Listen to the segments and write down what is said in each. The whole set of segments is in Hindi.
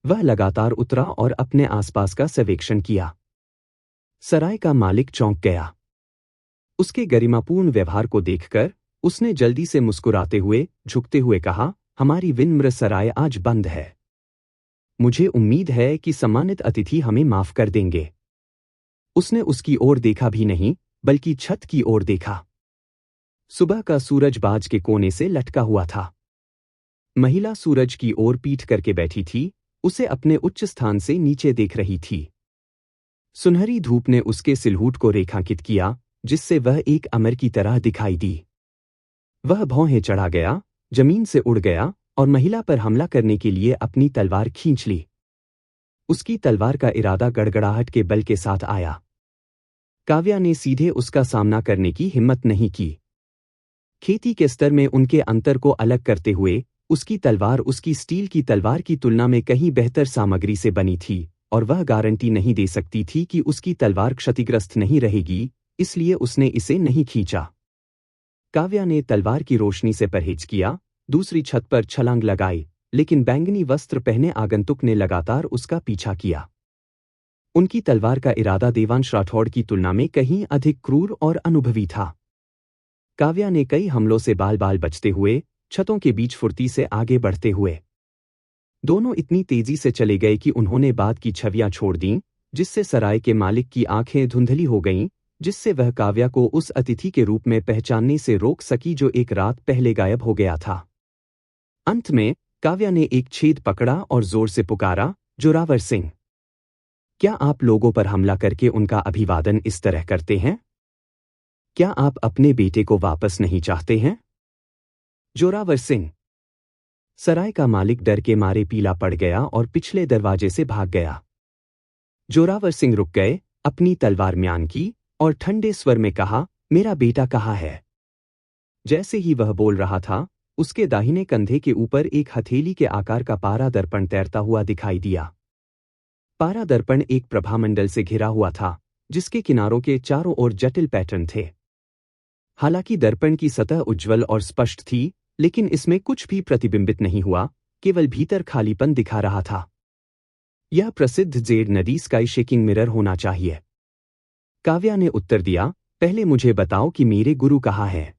वह लगातार उतरा और अपने आसपास का सर्वेक्षण किया। सराय का मालिक चौंक गया। उसके गरिमापूर्ण व्यवहार को देखकर उसने जल्दी से मुस्कुराते हुए झुकते हुए कहा, हमारी विनम्र सराय आज बंद है। मुझे उम्मीद है कि सम्मानित अतिथि हमें माफ कर देंगे। उसने उसकी ओर देखा भी नहीं, बल्कि छत की ओर देखा। सुबह का सूरज बाज के कोने से लटका हुआ था। महिला सूरज की ओर पीठ करके बैठी थी, उसे अपने उच्च स्थान से नीचे देख रही थी। सुनहरी धूप ने उसके सिलहूट को रेखांकित किया, जिससे वह एक अमर की तरह दिखाई दी। वह भौहें चढ़ा गया, जमीन से उड़ गया और महिला पर हमला करने के लिए अपनी तलवार खींच ली। उसकी तलवार का इरादा गड़गड़ाहट के बल के साथ आया। काव्या ने सीधे उसका सामना करने की हिम्मत नहीं की। खेती के स्तर में उनके अंतर को अलग करते हुए उसकी तलवार उसकी स्टील की तलवार की तुलना में कहीं बेहतर सामग्री से बनी थी और वह गारंटी नहीं दे सकती थी कि उसकी तलवार क्षतिग्रस्त नहीं रहेगी, इसलिए उसने इसे नहीं खींचा। काव्या ने तलवार की रोशनी से परहेज किया, दूसरी छत पर छलांग लगाई, लेकिन बैंगनी वस्त्र पहने आगंतुक ने लगातार उसका पीछा किया। उनकी तलवार का इरादा देवांश राठौड़ की तुलना में कहीं अधिक क्रूर और अनुभवी था। काव्या ने कई हमलों से बाल बाल बचते हुए छतों के बीच फुर्ती से आगे बढ़ते हुए दोनों इतनी तेजी से चले गए कि उन्होंने बाद की छवियां छोड़ दीं, जिससे सराय के मालिक की आंखें धुंधली हो गईं, जिससे वह काव्या को उस अतिथि के रूप में पहचानने से रोक सकी जो एक रात पहले गायब हो गया था। अंत में काव्या ने एक छेद पकड़ा और जोर से पुकारा, जोरावर सिंह। क्या आप लोगों पर हमला करके उनका अभिवादन इस तरह करते हैं? क्या आप अपने बेटे को वापस नहीं चाहते हैं? जोरावर सिंह। सराय का मालिक डर के मारे पीला पड़ गया और पिछले दरवाजे से भाग गया। जोरावर सिंह रुक गए, अपनी तलवार म्यान की और ठंडे स्वर में कहा, मेरा बेटा कहाँ है? जैसे ही वह बोल रहा था, उसके दाहिने कंधे के ऊपर एक हथेली के आकार का पारा दर्पण तैरता हुआ दिखाई दिया। पारा दर्पण एक प्रभामंडल से घिरा हुआ था, जिसके किनारों के चारों ओर जटिल पैटर्न थे। हालांकि दर्पण की सतह उज्ज्वल और स्पष्ट थी, लेकिन इसमें कुछ भी प्रतिबिंबित नहीं हुआ, केवल भीतर खालीपन दिखा रहा था। यह प्रसिद्ध जेड नदी स्काई शेकिंग मिरर होना चाहिए। काव्या ने उत्तर दिया, पहले मुझे बताओ कि मेरे गुरु कहाँ है?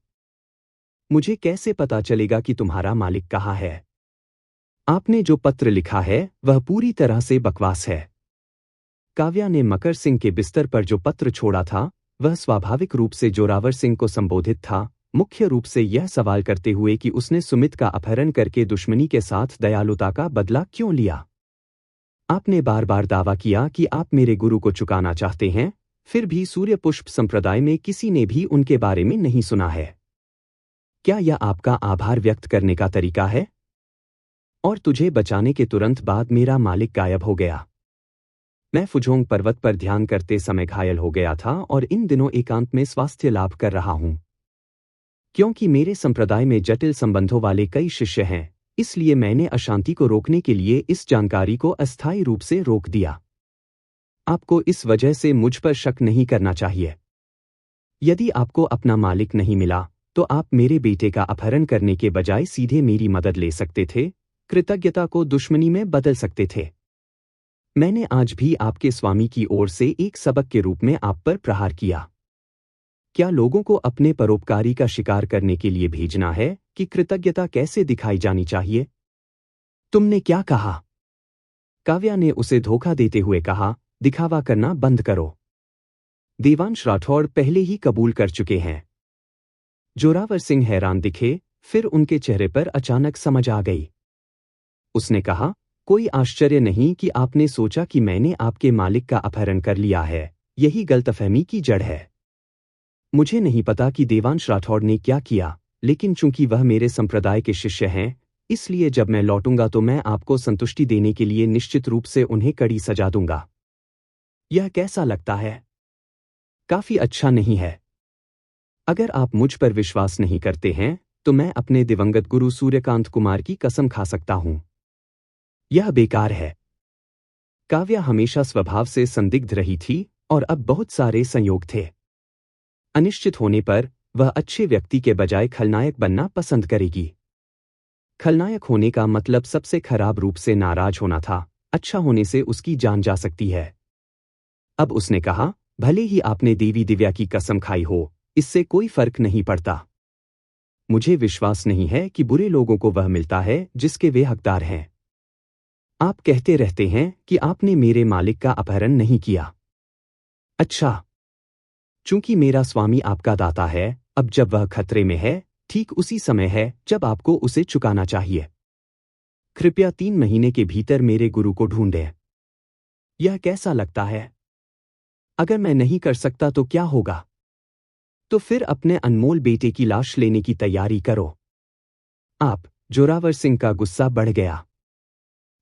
मुझे कैसे पता चलेगा कि तुम्हारा मालिक कहाँ है? आपने जो पत्र लिखा है वह पूरी तरह से बकवास है। काव्या ने मकर सिंह के बिस्तर पर जो पत्र छोड़ा था वह स्वाभाविक रूप से जोरावर सिंह को संबोधित था, मुख्य रूप से यह सवाल करते हुए कि उसने सुमित का अपहरण करके दुश्मनी के साथ दयालुता का बदला क्यों लिया। आपने बार बार दावा किया कि आप मेरे गुरु को चुकाना चाहते हैं, फिर भी सूर्य पुष्प संप्रदाय में किसी ने भी उनके बारे में नहीं सुना है। क्या यह आपका आभार व्यक्त करने का तरीका है? और तुझे बचाने के तुरंत बाद मेरा मालिक गायब हो गया। मैं फुजोंग पर्वत पर ध्यान करते समय घायल हो गया था और इन दिनों एकांत में स्वास्थ्य लाभ कर रहा हूं। क्योंकि मेरे संप्रदाय में जटिल संबंधों वाले कई शिष्य हैं, इसलिए मैंने अशांति को रोकने के लिए इस जानकारी को अस्थायी रूप से रोक दिया। आपको इस वजह से मुझ पर शक नहीं करना चाहिए। यदि आपको अपना मालिक नहीं मिला, तो आप मेरे बेटे का अपहरण करने के बजाय सीधे मेरी मदद ले सकते थे, कृतज्ञता को दुश्मनी में बदल सकते थे। मैंने आज भी आपके स्वामी की ओर से एक सबक के रूप में आप पर प्रहार किया। क्या लोगों को अपने परोपकारी का शिकार करने के लिए भेजना है कि कृतज्ञता कैसे दिखाई जानी चाहिए? तुमने क्या कहा? काव्या ने उसे धोखा देते हुए कहा, दिखावा करना बंद करो। देवांश राठौड़ पहले ही कबूल कर चुके हैं। जोरावर सिंह हैरान दिखे, फिर उनके चेहरे पर अचानक समझ आ गई। उसने कहा, कोई आश्चर्य नहीं कि आपने सोचा कि मैंने आपके मालिक का अपहरण कर लिया है, यही गलतफहमी की जड़ है। मुझे नहीं पता कि देवांश राठौड़ ने क्या किया, लेकिन चूंकि वह मेरे संप्रदाय के शिष्य हैं, इसलिए जब मैं लौटूंगा तो मैं आपको संतुष्टि देने के लिए निश्चित रूप से उन्हें कड़ी सजा दूंगा। यह कैसा लगता है? काफी अच्छा नहीं है। अगर आप मुझ पर विश्वास नहीं करते हैं, तो मैं अपने दिवंगत गुरु सूर्यकांत कुमार की कसम खा सकता हूं। यह बेकार है। काव्या हमेशा स्वभाव से संदिग्ध रही थी और अब बहुत सारे संयोग थे। अनिश्चित होने पर वह अच्छे व्यक्ति के बजाय खलनायक बनना पसंद करेगी। खलनायक होने का मतलब सबसे खराब रूप से नाराज होना था, अच्छा होने से उसकी जान जा सकती है। अब उसने कहा, भले ही आपने देवी दिव्या की कसम खाई हो, इससे कोई फर्क नहीं पड़ता। मुझे विश्वास नहीं है कि बुरे लोगों को वह मिलता है जिसके वे हकदार हैं। आप कहते रहते हैं कि आपने मेरे मालिक का अपहरण नहीं किया। अच्छा, चूंकि मेरा स्वामी आपका दाता है, अब जब वह खतरे में है, ठीक उसी समय है जब आपको उसे चुकाना चाहिए। कृपया 3 महीने के भीतर मेरे गुरु को ढूंढें। यह कैसा लगता है? अगर मैं नहीं कर सकता तो क्या होगा? तो फिर अपने अनमोल बेटे की लाश लेने की तैयारी करो। आप, जोरावर सिंह का गुस्सा बढ़ गया।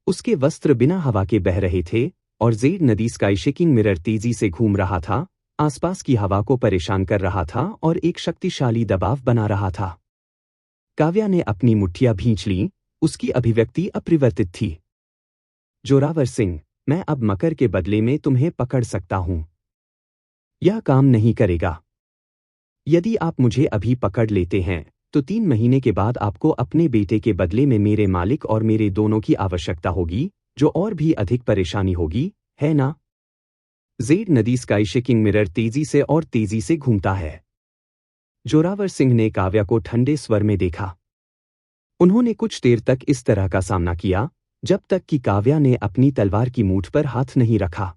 उसके वस्त्र बिना हवा के बह रहे थे और जेड नदी स्काई शेकिंग मिरर तेजी से घूम रहा था, आसपास की हवा को परेशान कर रहा था और एक शक्तिशाली दबाव बना रहा था। काव्या ने अपनी मुट्ठियां भींच लीं, उसकी अभिव्यक्ति अपरिवर्तित थी। जोरावर सिंह, मैं अब मकर के बदले में तुम्हें पकड़ सकता हूं। यह काम नहीं करेगा। यदि आप मुझे अभी पकड़ लेते हैं, तो 3 महीने के बाद आपको अपने बेटे के बदले में मेरे मालिक और मेरे दोनों की आवश्यकता होगी, जो और भी अधिक परेशानी होगी, है ना? जेड नदी स्काई शेकिंग मिरर तेजी से और तेजी से घूमता है। जोरावर सिंह ने काव्या को ठंडे स्वर में देखा। उन्होंने कुछ देर तक इस तरह का सामना किया, जब तक कि काव्या ने अपनी तलवार की मूठ पर हाथ नहीं रखा।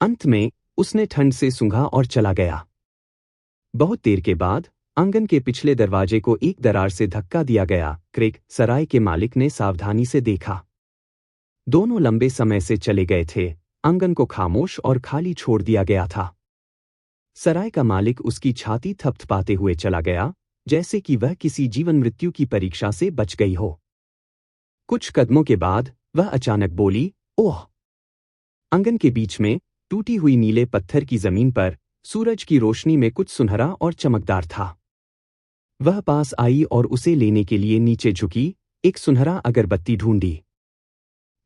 अंत में, उसने ठंड से सूंघा और चला गया। बहुत देर के बाद, आंगन के पिछले दरवाजे को एक दरार से धक्का दिया गया। क्रेग, सराय के मालिक ने सावधानी से देखा। दोनों लंबे समय से चले गए थे, आंगन को खामोश और खाली छोड़ दिया गया था। सराय का मालिक उसकी छाती थपथपाते हुए चला गया, जैसे कि वह किसी जीवन मृत्यु की परीक्षा से बच गई हो। कुछ कदमों के बाद, वह अचानक बोली, ओह! आंगन के बीच में, टूटी हुई नीले पत्थर की जमीन पर, सूरज की रोशनी में कुछ सुनहरा और चमकदार था। वह पास आई और उसे लेने के लिए नीचे झुकी, एक सुनहरा अगरबत्ती ढूंढी।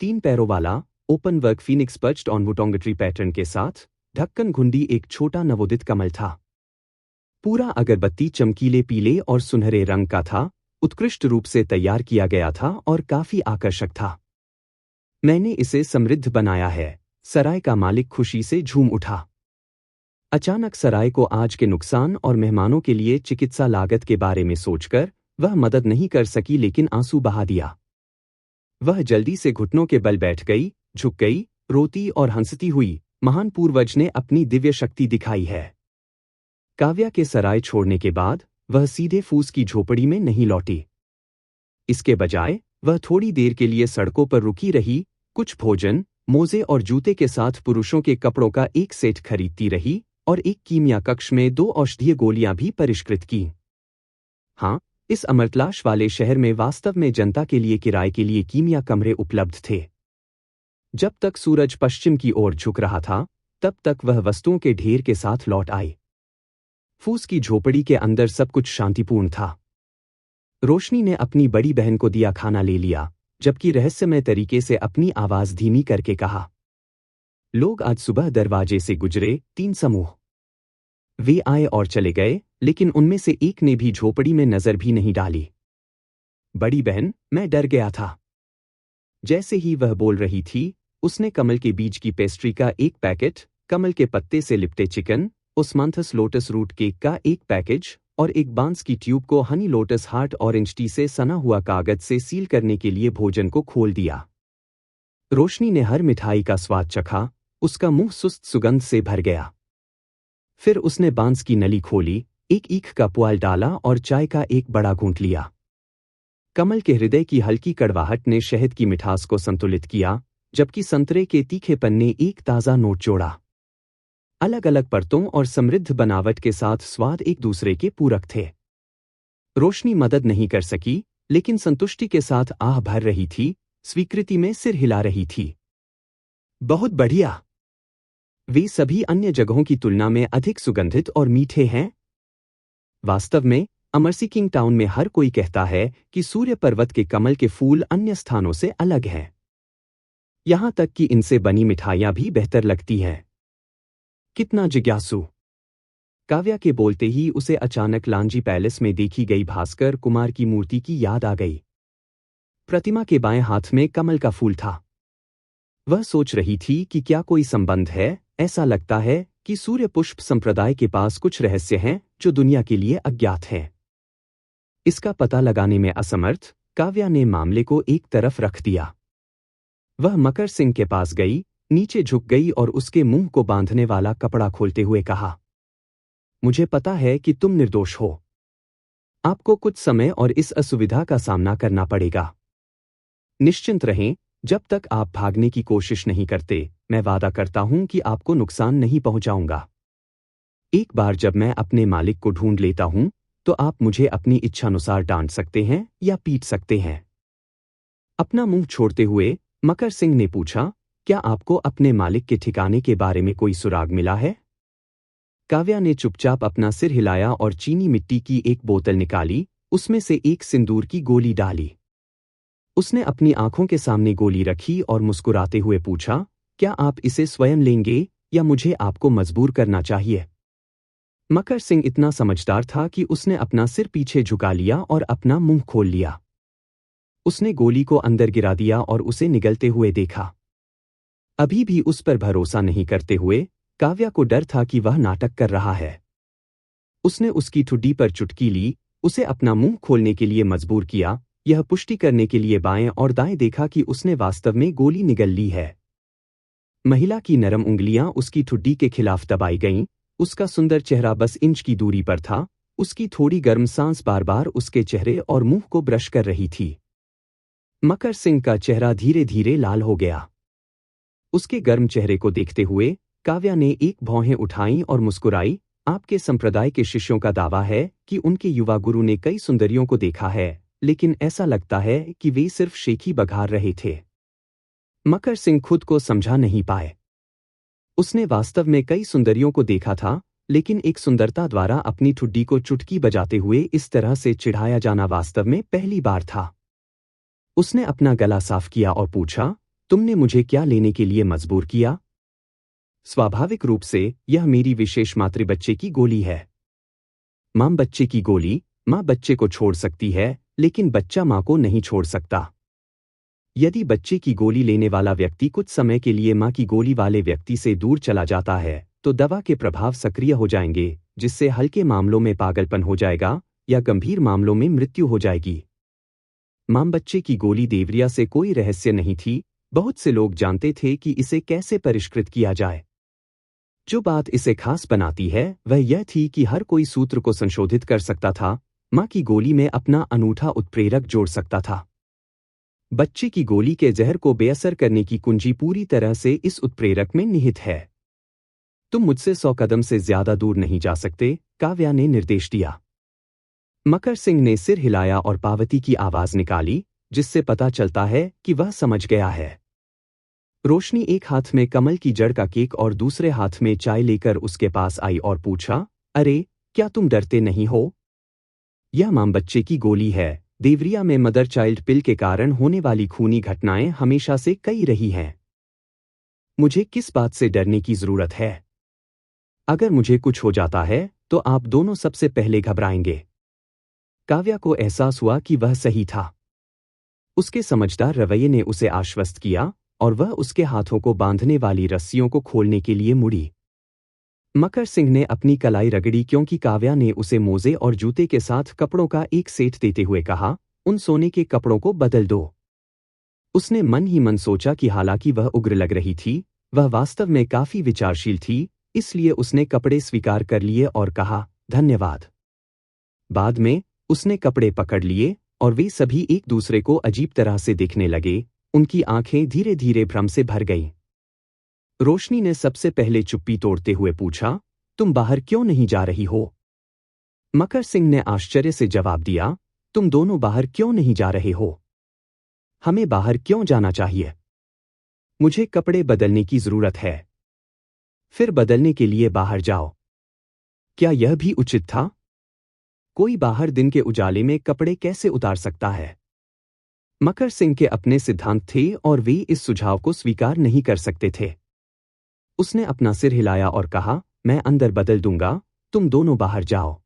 3 पैरों वाला, open work phoenix perched on wutong tree pattern के साथ, ढक्कन घुंडी एक छोटा नवोदित कमल था। पूरा अगरबत्ती चमकीले पीले और सुनहरे रंग का था, उत्कृष्ट रूप से तैयार किया गया था और काफी आकर्षक था। मैंने इसे समृद्ध बनाया है, सराय का मालिक खुशी से झूम उठा। अचानक सराय को आज के नुकसान और मेहमानों के लिए चिकित्सा लागत के बारे में सोचकर वह मदद नहीं कर सकी, लेकिन आंसू बहा दिया। वह जल्दी से घुटनों के बल बैठ गई, झुक गई, रोती और हंसती हुई, महान पूर्वज ने अपनी दिव्य शक्ति दिखाई है। काव्या के सराय छोड़ने के बाद वह सीधे फूस की झोपड़ी में नहीं लौटी। इसके बजाय वह थोड़ी देर के लिए सड़कों पर रुकी रही, कुछ भोजन, मोजे और जूते के साथ पुरुषों के कपड़ों का एक सेट खरीदती रही और एक कीमिया कक्ष में 2 औषधीय गोलियां भी परिष्कृत की। हाँ, इस अमरतलाश वाले शहर में वास्तव में जनता के लिए किराए के लिए कीमिया कमरे उपलब्ध थे। जब तक सूरज पश्चिम की ओर झुक रहा था, तब तक वह वस्तुओं के ढेर के साथ लौट आई। फूस की झोपड़ी के अंदर सब कुछ शांतिपूर्ण था। रोशनी ने अपनी बड़ी बहन को दिया खाना ले लिया, जबकि रहस्यमय तरीके से अपनी आवाज धीमी करके कहा, लोग आज सुबह दरवाजे से गुजरे, 3 समूह। वे आए और चले गए, लेकिन उनमें से एक ने भी झोपड़ी में नजर भी नहीं डाली। बड़ी बहन, मैं डर गया था। जैसे ही वह बोल रही थी, उसने कमल के बीज की पेस्ट्री का एक पैकेट, कमल के पत्ते से लिपटे चिकन, ओस्मांथस लोटस रूट केक का एक पैकेज और एक बांस की ट्यूब को Honey lotus heart orange T से सना हुआ कागज से सील करने के लिए भोजन को खोल दिया। रोशनी ने हर मिठाई का स्वाद चखा, उसका मुंह सुस्त सुगंध से भर गया। फिर उसने बांस की नली खोली, एक ईख का पुआल डाला और चाय का एक बड़ा घूंट लिया। कमल के हृदय की हल्की कड़वाहट ने शहद की मिठास को संतुलित किया, जबकि संतरे के तीखेपन ने एक ताज़ा नोट जोड़ा। अलग अलग परतों और समृद्ध बनावट के साथ स्वाद एक दूसरे के पूरक थे। रोशनी मदद नहीं कर सकी, लेकिन संतुष्टि के साथ आह भर रही थी, स्वीकृति में सिर हिला रही थी। बहुत बढ़िया। वे सभी अन्य जगहों की तुलना में अधिक सुगंधित और मीठे हैं। वास्तव में, अमरसी किंग टाउन में हर कोई कहता है कि सूर्य पर्वत के कमल के फूल अन्य स्थानों से अलग हैं। यहां तक कि इनसे बनी मिठाइयां भी बेहतर लगती हैं। कितना जिज्ञासु! काव्या के बोलते ही उसे अचानक लांजी पैलेस में देखी गई भास्कर कुमार की मूर्ति की याद आ गई। प्रतिमा के बाएं हाथ में कमल का फूल था। वह सोच रही थी कि क्या कोई संबंध है। ऐसा लगता है कि सूर्य पुष्प संप्रदाय के पास कुछ रहस्य हैं जो दुनिया के लिए अज्ञात हैं। इसका पता लगाने में असमर्थ काव्या ने मामले को एक तरफ रख दिया। वह मकर सिंह के पास गई, नीचे झुक गई और उसके मुंह को बांधने वाला कपड़ा खोलते हुए कहा, मुझे पता है कि तुम निर्दोष हो। आपको कुछ समय और इस असुविधा का सामना करना पड़ेगा। निश्चिंत रहें, जब तक आप भागने की कोशिश नहीं करते, मैं वादा करता हूं कि आपको नुकसान नहीं पहुंचाऊंगा। एक बार जब मैं अपने मालिक को ढूंढ लेता हूं, तो आप मुझे अपनी इच्छानुसार डांट सकते हैं या पीट सकते हैं। अपना मुंह छोड़ते हुए मकर सिंह ने पूछा, क्या आपको अपने मालिक के ठिकाने के बारे में कोई सुराग मिला है? काव्या ने चुपचाप अपना सिर हिलाया और चीनी मिट्टी की एक बोतल निकाली, उसमें से एक सिंदूर की गोली डाली। उसने अपनी आंखों के सामने गोली रखी और मुस्कुराते हुए पूछा, क्या आप इसे स्वयं लेंगे या मुझे आपको मजबूर करना चाहिए? मकर सिंह इतना समझदार था कि उसने अपना सिर पीछे झुका लिया और अपना मुंह खोल लिया। उसने गोली को अंदर गिरा दिया और उसे निगलते हुए देखा। अभी भी उस पर भरोसा नहीं करते हुए काव्या को डर था कि वह नाटक कर रहा है। उसने उसकी ठुड्डी पर चुटकी ली, उसे अपना मुंह खोलने के लिए मजबूर किया, यह पुष्टि करने के लिए बाएं और दाएं देखा कि उसने वास्तव में गोली निगल ली है। महिला की नरम उंगलियां उसकी ठुड्डी के खिलाफ दबाई गईं, उसका सुंदर चेहरा बस इंच की दूरी पर था, उसकी थोड़ी गर्म सांस बार बार उसके चेहरे और मुंह को ब्रश कर रही थी। मकर सिंह का चेहरा धीरे धीरे लाल हो गया। उसके गर्म चेहरे को देखते हुए काव्या ने एक भौहें उठाई और मुस्कुराई। आपके संप्रदाय के शिष्यों का दावा है कि उनके युवा गुरु ने कई सुंदरियों को देखा है, लेकिन ऐसा लगता है कि वे सिर्फ शेखी बघार रहे थे। मकर सिंह खुद को समझा नहीं पाए। उसने वास्तव में कई सुंदरियों को देखा था, लेकिन एक सुंदरता द्वारा अपनी ठुड्डी को चुटकी बजाते हुए इस तरह से चिढ़ाया जाना वास्तव में पहली बार था। उसने अपना गला साफ किया और पूछा, तुमने मुझे क्या लेने के लिए मजबूर किया? स्वाभाविक रूप से यह मेरी विशेष मातृबच्चे की गोली है। मां बच्चे की गोली, मां बच्चे को छोड़ सकती है, लेकिन बच्चा मां को नहीं छोड़ सकता। यदि बच्चे की गोली लेने वाला व्यक्ति कुछ समय के लिए मां की गोली वाले व्यक्ति से दूर चला जाता है, तो दवा के प्रभाव सक्रिय हो जाएंगे, जिससे हल्के मामलों में पागलपन हो जाएगा या गंभीर मामलों में मृत्यु हो जाएगी। मां बच्चे की गोली देवरिया से कोई रहस्य नहीं थी, बहुत से लोग जानते थे कि इसे कैसे परिष्कृत किया जाए। जो बात इसे खास बनाती है वह यह थी कि हर कोई सूत्र को संशोधित कर सकता था, मां की गोली में अपना अनूठा उत्प्रेरक जोड़ सकता था। बच्चे की गोली के जहर को बेअसर करने की कुंजी पूरी तरह से इस उत्प्रेरक में निहित है। तुम मुझसे 100 कदम से ज्यादा दूर नहीं जा सकते, काव्या ने निर्देश दिया। मकर सिंह ने सिर हिलाया और पावती की आवाज निकाली, जिससे पता चलता है कि वह समझ गया है। रोशनी एक हाथ में कमल की जड़ का केक और दूसरे हाथ में चाय लेकर उसके पास आई और पूछा, अरे, क्या तुम डरते नहीं हो? यह मां बच्चे की गोली है। देवरिया में मदर चाइल्ड पिल के कारण होने वाली खूनी घटनाएं हमेशा से कई रही हैं। मुझे किस बात से डरने की जरूरत है? अगर मुझे कुछ हो जाता है, तो आप दोनों सबसे पहले घबराएंगे। काव्या को एहसास हुआ कि वह सही था। उसके समझदार रवैये ने उसे आश्वस्त किया और वह उसके हाथों को बांधने वाली रस्सियों को खोलने के लिए मुड़ी। मकर सिंह ने अपनी कलाई रगड़ी क्योंकि काव्या ने उसे मोजे और जूते के साथ कपड़ों का एक सेट देते हुए कहा, उन सोने के कपड़ों को बदल दो। उसने मन ही मन सोचा कि हालांकि वह उग्र लग रही थी, वह वास्तव में काफी विचारशील थी, इसलिए उसने कपड़े स्वीकार कर लिए और कहा, धन्यवाद। बाद में उसने कपड़े पकड़ लिए और वे सभी एक दूसरे को अजीब तरह से देखने लगे। उनकी आंखें धीरे धीरे भ्रम से भर गईं। रोशनी ने सबसे पहले चुप्पी तोड़ते हुए पूछा, तुम बाहर क्यों नहीं जा रही हो? मकर सिंह ने आश्चर्य से जवाब दिया, तुम दोनों बाहर क्यों नहीं जा रहे हो? हमें बाहर क्यों जाना चाहिए? मुझे कपड़े बदलने की जरूरत है। फिर बदलने के लिए बाहर जाओ। क्या यह भी उचित था? कोई बाहर दिन के उजाले में कपड़े कैसे उतार सकता है? मकर सिंह के अपने सिद्धांत थे और वे इस सुझाव को स्वीकार नहीं कर सकते थे। उसने अपना सिर हिलाया और कहा, मैं अंदर बदल दूंगा, तुम दोनों बाहर जाओ।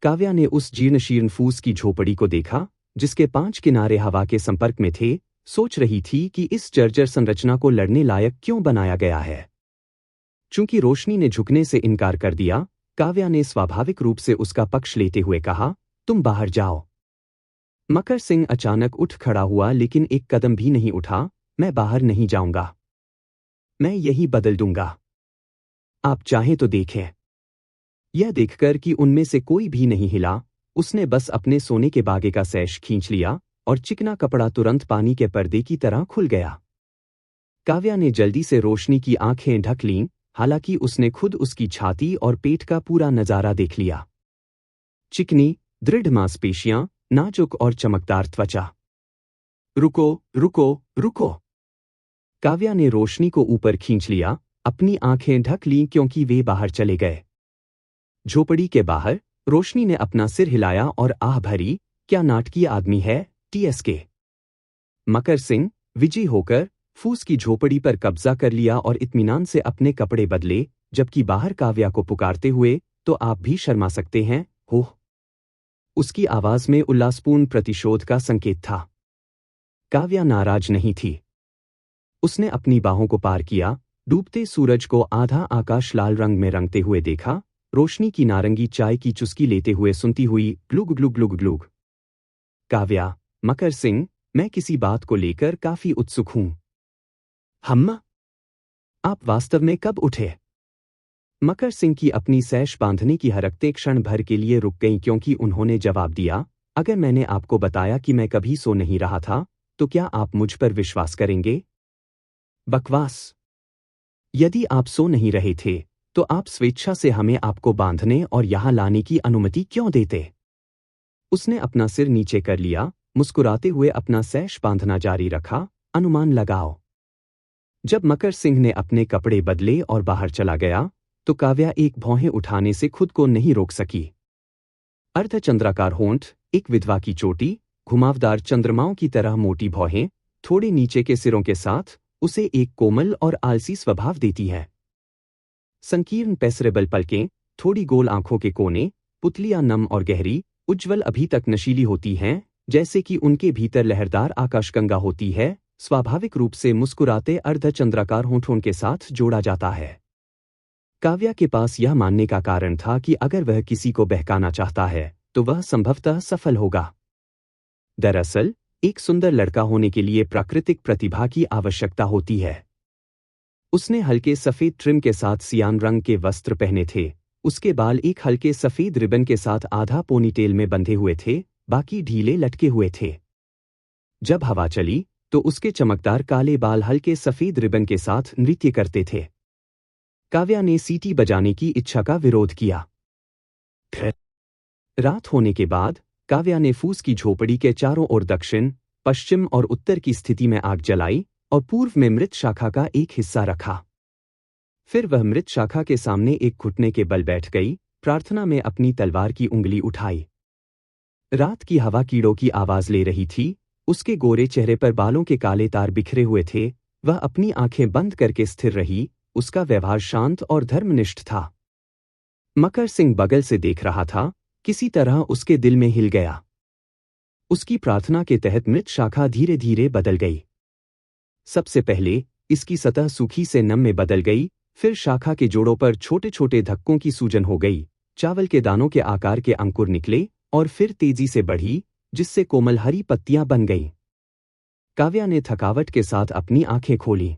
काव्या ने उस जीर्ण शीर्ण फूस की झोपड़ी को देखा, जिसके 5 किनारे हवा के संपर्क में थे, सोच रही थी कि इस जर्जर संरचना को लड़ने लायक क्यों बनाया गया है। चूंकि रोशनी ने झुकने से इनकार कर दिया, काव्या ने स्वाभाविक रूप से उसका पक्ष लेते हुए कहा, तुम बाहर जाओ। मकर सिंह अचानक उठ खड़ा हुआ लेकिन एक कदम भी नहीं उठा। मैं बाहर नहीं जाऊंगा, मैं यही बदल दूंगा। आप चाहें तो देखें। यह देखकर कि उनमें से कोई भी नहीं हिला, उसने बस अपने सोने के बागे का सैश खींच लिया और चिकना कपड़ा तुरंत पानी के पर्दे की तरह खुल गया। काव्या ने जल्दी से रोशनी की आंखें ढक लीं, हालांकि उसने खुद उसकी छाती और पेट का पूरा नजारा देख लिया। चिकनी, दृढ़ मांसपेशियां, नाजुक और चमकदार त्वचा। रुको, रुको, रुको। काव्या ने रोशनी को ऊपर खींच लिया, अपनी आंखें ढक लीं क्योंकि वे बाहर चले गए। झोपड़ी के बाहर रोशनी ने अपना सिर हिलाया और आह भरी, क्या नाटकीय आदमी है, टीएसके। मकर सिंह विजयी होकर फूस की झोपड़ी पर कब्जा कर लिया और इत्मीनान से अपने कपड़े बदले, जबकि बाहर काव्या को पुकारते हुए, तो आप भी शर्मा सकते हैं, हो। उसकी आवाज में उल्लासपूर्ण प्रतिशोध का संकेत था। काव्या नाराज नहीं थी। उसने अपनी बाहों को पार किया, डूबते सूरज को आधा आकाश लाल रंग में रंगते हुए देखा, रोशनी की नारंगी चाय की चुस्की लेते हुए सुनती हुई, ग्लुग ग्लुग ग्लुग ग्लुग। काव्या, मकर सिंह, मैं किसी बात को लेकर काफी उत्सुक हूं। हम्मा? आप वास्तव में कब उठे? मकर सिंह की अपनी सैश बांधने की हरकतें क्षण भर के लिए रुक गईं क्योंकि उन्होंने जवाब दिया, अगर मैंने आपको बताया कि मैं कभी सो नहीं रहा था, तो क्या आप मुझ पर विश्वास करेंगे? बकवास। यदि आप सो नहीं रहे थे, तो आप स्वेच्छा से हमें आपको बांधने और यहां लाने की अनुमति क्यों देते? उसने अपना सिर नीचे कर लिया, मुस्कुराते हुए अपना सैश बांधना जारी रखा, अनुमान लगाओ। जब मकर सिंह ने अपने कपड़े बदले और बाहर चला गया, तो काव्या एक भौहें उठाने से खुद को नहीं रोक सकी। अर्धचंद्राकार होंठ, एक विधवा की चोटी, घुमावदार चंद्रमाओं की तरह मोटी भौहें, थोड़े नीचे के सिरों के साथ, उसे एक कोमल और आलसी स्वभाव देती है। संकीर्ण पेसरेबल पलकें, थोड़ी गोल आंखों के कोने, पुतलियां नम और गहरी, उज्ज्वल अभी तक नशीली होती हैं, जैसे कि उनके भीतर लहरदार आकाशगंगा होती है, स्वाभाविक रूप से मुस्कुराते अर्धचंद्राकार होंठों के साथ जोड़ा जाता है। काव्या के पास यह मानने का कारण था कि अगर वह किसी को बहकाना चाहता है, तो वह संभवतः सफल होगा। दरअसल, एक सुंदर लड़का होने के लिए प्राकृतिक प्रतिभा की आवश्यकता होती है। उसने हल्के सफेद ट्रिम के साथ सियान रंग के वस्त्र पहने थे, उसके बाल एक हल्के सफेद रिबन के साथ आधा पोनीटेल में बंधे हुए थे, बाकी ढीले लटके हुए थे। जब हवा चली, तो उसके चमकदार काले बाल हल्के सफेद रिबन के साथ नृत्य करते थे। काव्या ने सीटी बजाने की इच्छा का विरोध किया। रात होने के बाद काव्या ने फूस की झोपड़ी के चारों ओर दक्षिण, पश्चिम और उत्तर की स्थिति में आग जलाई और पूर्व में मृत शाखा का एक हिस्सा रखा। फिर वह मृत शाखा के सामने एक घुटने के बल बैठ गई, प्रार्थना में अपनी तलवार की उंगली उठाई। रात की हवा कीड़ों की आवाज ले रही थी, उसके गोरे चेहरे पर बालों के काले तार बिखरे हुए थे, वह अपनी आंखें बंद करके स्थिर रही, उसका व्यवहार शांत और धर्मनिष्ठ था। मकर सिंह बगल से देख रहा था, किसी तरह उसके दिल में हिल गया। उसकी प्रार्थना के तहत मृत शाखा धीरे धीरे बदल गई। सबसे पहले इसकी सतह सूखी से नम में बदल गई, फिर शाखा के जोड़ों पर छोटे छोटे धक्कों की सूजन हो गई, चावल के दानों के आकार के अंकुर निकले और फिर तेजी से बढ़ी, जिससे कोमल हरी पत्तियां बन गईं। काव्या ने थकावट के साथ अपनी आंखें खोली।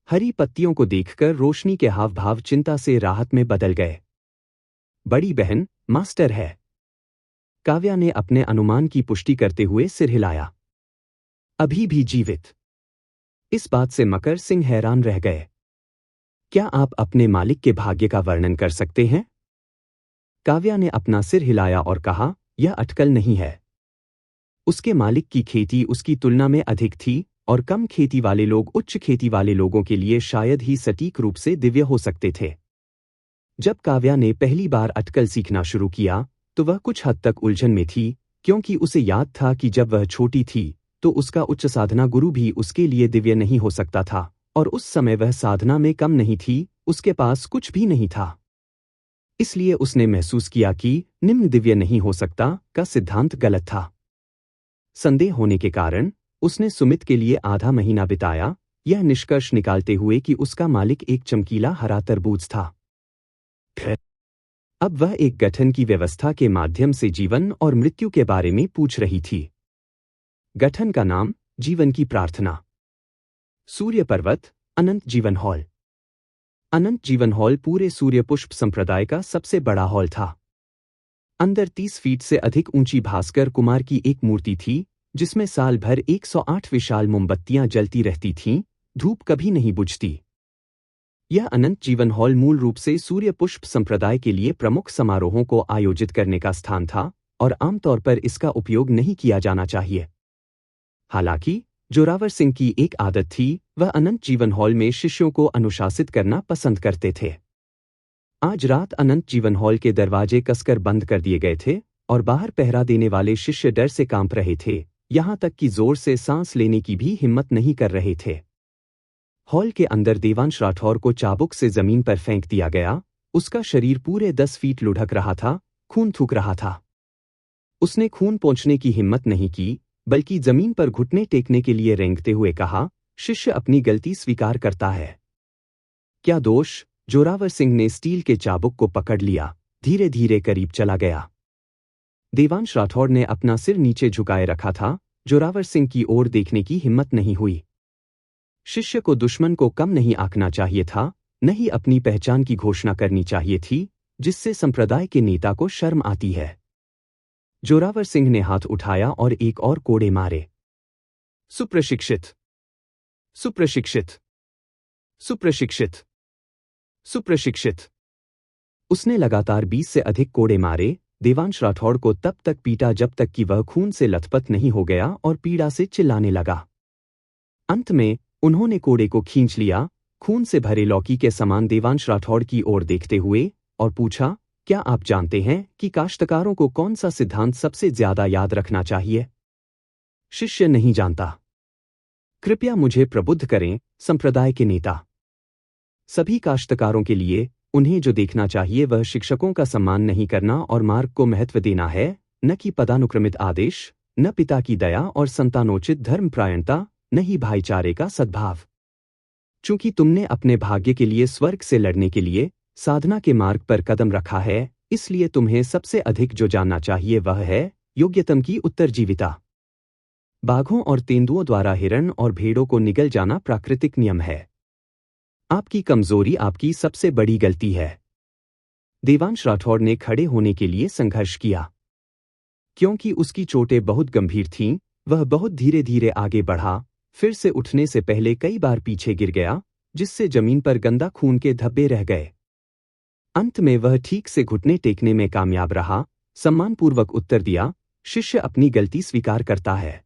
हरी पत्तियों को देखकर रोशनी के हाव भाव चिंता से राहत में बदल गए। बड़ी बहन, मास्टर है। काव्या ने अपने अनुमान की पुष्टि करते हुए सिर हिलाया। अभी भी जीवित। इस बात से मकर सिंह हैरान रह गए। क्या आप अपने मालिक के भाग्य का वर्णन कर सकते हैं? काव्या ने अपना सिर हिलाया और कहा, यह अटकल नहीं है। उसके मालिक की खेती उसकी तुलना में अधिक थी, और कम खेती वाले लोग उच्च खेती वाले लोगों के लिए शायद ही सटीक रूप से दिव्य हो सकते थे। जब काव्या ने पहली बार अटकल सीखना शुरू किया, तो वह कुछ हद तक उलझन में थी, क्योंकि उसे याद था कि जब वह छोटी थी, तो उसका उच्च साधना गुरु भी उसके लिए दिव्य नहीं हो सकता था, और उस समय वह साधना में कम नहीं थी, उसके पास कुछ भी नहीं था। इसलिए उसने महसूस किया कि निम्न दिव्य नहीं हो सकता का सिद्धांत गलत था। संदेह होने के कारण उसने सुमित के लिए आधा महीना बिताया, यह निष्कर्ष निकालते हुए कि उसका मालिक एक चमकीला हरा तरबूज था। अब वह एक गठन की व्यवस्था के माध्यम से जीवन और मृत्यु के बारे में पूछ रही थी। गठन का नाम, जीवन की प्रार्थना। सूर्य पर्वत, अनंत जीवन हॉल। अनंत जीवन हॉल पूरे सूर्य पुष्प संप्रदाय का सबसे बड़ा हॉल था। अंदर 30 फीट से अधिक ऊंची भास्कर कुमार की एक मूर्ति थी, जिसमें साल भर 108 विशाल मोमबत्तियां जलती रहती थीं, धूप कभी नहीं बुझती। यह अनंत जीवन हॉल मूल रूप से सूर्य पुष्प संप्रदाय के लिए प्रमुख समारोहों को आयोजित करने का स्थान था और आमतौर पर इसका उपयोग नहीं किया जाना चाहिए। हालांकि जोरावर सिंह की एक आदत थी, वह अनंत जीवन हॉल में शिष्यों को अनुशासित करना पसंद करते थे। आज रात अनंत जीवन हॉल के दरवाजे कसकर बंद कर दिए गए थे और बाहर पहरा देने वाले शिष्य डर से कांप रहे थे, यहां तक कि जोर से सांस लेने की भी हिम्मत नहीं कर रहे थे। हॉल के अंदर देवांश राठौर को चाबुक से जमीन पर फेंक दिया गया। उसका शरीर पूरे 10 फीट लुढ़क रहा था, खून थूक रहा था। उसने खून पोंछने की हिम्मत नहीं की, बल्कि जमीन पर घुटने टेकने के लिए रेंगते हुए कहा, शिष्य अपनी गलती स्वीकार करता है। क्या दोष? जोरावर सिंह ने स्टील के चाबुक को पकड़ लिया, धीरे धीरे करीब चला गया। देवांश राठौर ने अपना सिर नीचे झुकाए रखा था, जोरावर सिंह की ओर देखने की हिम्मत नहीं हुई। शिष्य को दुश्मन को कम नहीं आंकना चाहिए था, न ही अपनी पहचान की घोषणा करनी चाहिए थी, जिससे संप्रदाय के नेता को शर्म आती है। जोरावर सिंह ने हाथ उठाया और एक और कोड़े मारे। सुप्रशिक्षित, सुप्रशिक्षित, सुप्रशिक्षित, सुप्रशिक्षित। उसने लगातार 20 से अधिक कोड़े मारे। देवांश राठौड़ को तब तक पीटा जब तक कि वह खून से लथपथ नहीं हो गया और पीड़ा से चिल्लाने लगा। अंत में उन्होंने कोड़े को खींच लिया, खून से भरे लौकी के समान देवांश राठौड़ की ओर देखते हुए, और पूछा, क्या आप जानते हैं कि काश्तकारों को कौन सा सिद्धांत सबसे ज्यादा याद रखना चाहिए? शिष्य नहीं जानता। कृपया मुझे प्रबुद्ध करें, संप्रदाय के नेता। सभी काश्तकारों के लिए उन्हें जो देखना चाहिए वह शिक्षकों का सम्मान नहीं करना और मार्ग को महत्व देना है, न कि पदानुक्रमित आदेश, न पिता की दया और संतानोचित धर्मपरायणता, न ही भाईचारे का सद्भाव। चूंकि तुमने अपने भाग्य के लिए स्वर्ग से लड़ने के लिए साधना के मार्ग पर कदम रखा है, इसलिए तुम्हें सबसे अधिक जो जानना चाहिए वह है योग्यतम की उत्तरजीविता। बाघों और तेंदुओं द्वारा हिरण और भेड़ों को निगल जाना प्राकृतिक नियम है। आपकी कमजोरी आपकी सबसे बड़ी गलती है। देवांश राठौड़ ने खड़े होने के लिए संघर्ष किया। क्योंकि उसकी चोटें बहुत गंभीर थीं, वह बहुत धीरे धीरे आगे बढ़ा, फिर से उठने से पहले कई बार पीछे गिर गया, जिससे जमीन पर गंदा खून के धब्बे रह गए। अंत में वह ठीक से घुटने टेकने में कामयाब रहा, सम्मानपूर्वक उत्तर दिया, शिष्य अपनी गलती स्वीकार करता है।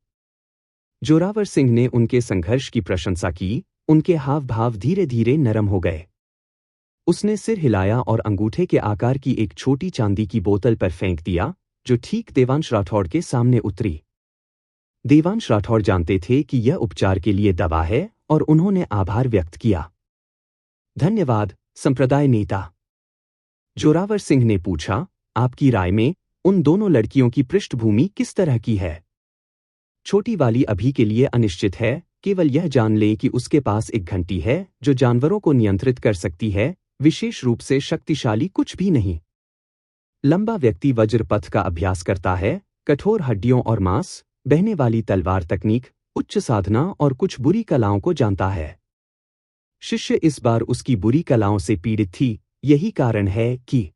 जोरावर सिंह ने उनके संघर्ष की प्रशंसा की, उनके हाव भाव धीरे धीरे नरम हो गए। उसने सिर हिलाया और अंगूठे के आकार की एक छोटी चांदी की बोतल पर फेंक दिया, जो ठीक देवांश राठौड़ के सामने उतरी। देवांश राठौड़ जानते थे कि यह उपचार के लिए दवा है और उन्होंने आभार व्यक्त किया। धन्यवाद, संप्रदाय नेता। जोरावर सिंह ने पूछा, आपकी राय में उन दोनों लड़कियों की पृष्ठभूमि किस तरह की है? छोटी वाली अभी के लिए अनिश्चित है, केवल यह जान ले कि उसके पास एक घंटी है जो जानवरों को नियंत्रित कर सकती है, विशेष रूप से शक्तिशाली कुछ भी नहीं। लंबा व्यक्ति वज्रपथ का अभ्यास करता है, कठोर हड्डियों और मांस, बहने वाली तलवार तकनीक, उच्च साधना और कुछ बुरी कलाओं को जानता है। शिष्य इस बार उसकी बुरी कलाओं से पीड़ित थी, यही कारण है कि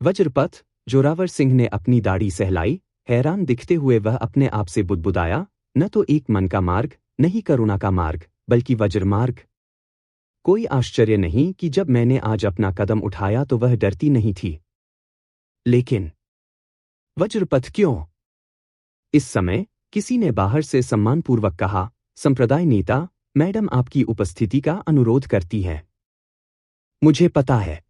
वज्रपथ। जोरावर सिंह ने अपनी दाढ़ी सहलाई, हैरान दिखते हुए वह अपने आप से बुदबुदाया, न तो एक मन का मार्ग, न ही करुणा का मार्ग, बल्कि वज्र मार्ग। कोई आश्चर्य नहीं कि जब मैंने आज अपना कदम उठाया तो वह डरती नहीं थी। लेकिन वज्रपथ क्यों? इस समय किसी ने बाहर से सम्मानपूर्वक कहा, संप्रदाय नेता, मैडम आपकी उपस्थिति का अनुरोध करती है। मुझे पता है।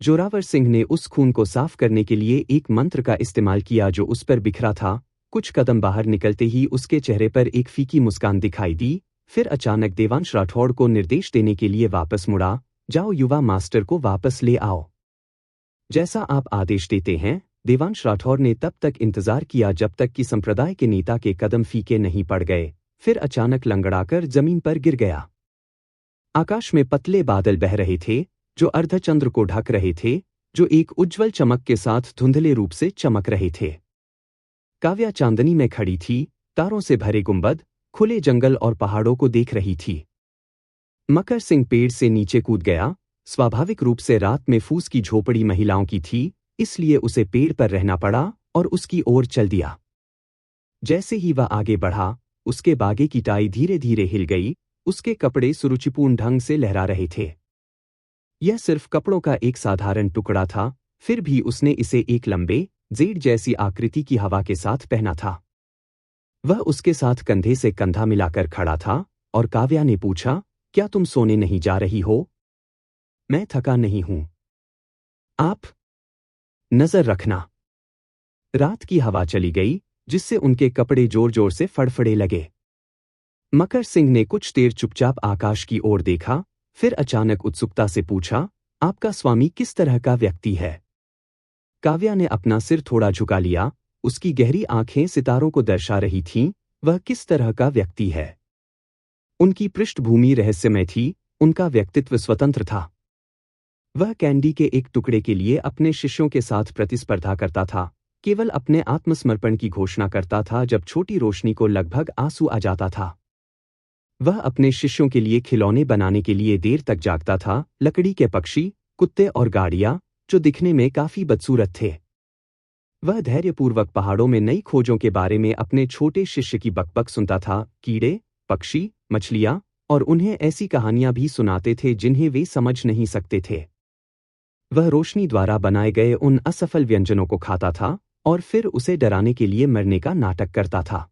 जोरावर सिंह ने उस खून को साफ करने के लिए एक मंत्र का इस्तेमाल किया जो उस पर बिखरा था। कुछ कदम बाहर निकलते ही उसके चेहरे पर एक फीकी मुस्कान दिखाई दी, फिर अचानक देवांश राठौड़ को निर्देश देने के लिए वापस मुड़ा, जाओ युवा मास्टर को वापस ले आओ। जैसा आप आदेश देते हैं, देवांश राठौर ने तब तक इंतजार किया जब तक कि संप्रदाय के नेता के कदम फीके नहीं पड़ गए, फिर अचानक लंगड़ाकर जमीन पर गिर गया। आकाश में पतले बादल बह रहे थे, जो अर्धचंद्र को ढक रहे थे, जो एक उज्ज्वल चमक के साथ धुंधले रूप से चमक रहे थे। काव्या चांदनी में खड़ी थी, तारों से भरे गुंबद, खुले जंगल और पहाड़ों को देख रही थी। मकर सिंह पेड़ से नीचे कूद गया। स्वाभाविक रूप से रात में फूस की झोपड़ी महिलाओं की थी, इसलिए उसे पेड़ पर रहना पड़ा और उसकी ओर चल दिया। जैसे ही वह आगे बढ़ा, उसके बागे की टाई धीरे धीरे हिल गई, उसके कपड़े सुरुचिपूर्ण ढंग से लहरा रहे थे। यह सिर्फ कपड़ों का एक साधारण टुकड़ा था, फिर भी उसने इसे एक लंबे, जेड जैसी आकृति की हवा के साथ पहना था। वह उसके साथ कंधे से कंधा मिलाकर खड़ा था और काव्या ने पूछा, क्या तुम सोने नहीं जा रही हो? मैं थका नहीं हूं। आप नजर रखना। रात की हवा चली गई, जिससे उनके कपड़े जोर जोर से फड़फड़े लगे। मकर सिंह ने कुछ देर चुपचाप आकाश की ओर देखा, फिर अचानक उत्सुकता से पूछा, आपका स्वामी किस तरह का व्यक्ति है? काव्या ने अपना सिर थोड़ा झुका लिया, उसकी गहरी आंखें सितारों को दर्शा रही थीं, वह किस तरह का व्यक्ति है? उनकी पृष्ठभूमि रहस्यमय थी, उनका व्यक्तित्व स्वतंत्र था। वह कैंडी के एक टुकड़े के लिए अपने शिष्यों के साथ प्रतिस्पर्धा करता था, केवल अपने आत्मसमर्पण की घोषणा करता था जब छोटी रोशनी को लगभग आंसू आ जाता था। वह अपने शिष्यों के लिए खिलौने बनाने के लिए देर तक जागता था, लकड़ी के पक्षी, कुत्ते और गाड़ियां, जो दिखने में काफी बदसूरत थे। वह धैर्यपूर्वक पहाड़ों में नई खोजों के बारे में अपने छोटे शिष्य की बकबक सुनता था, कीड़े, पक्षी, मछलियां, और उन्हें ऐसी कहानियां भी सुनाते थे जिन्हें वे समझ नहीं सकते थे। वह रोशनी द्वारा बनाए गए उन असफल व्यंजनों को खाता था और फिर उसे डराने के लिए मरने का नाटक करता था।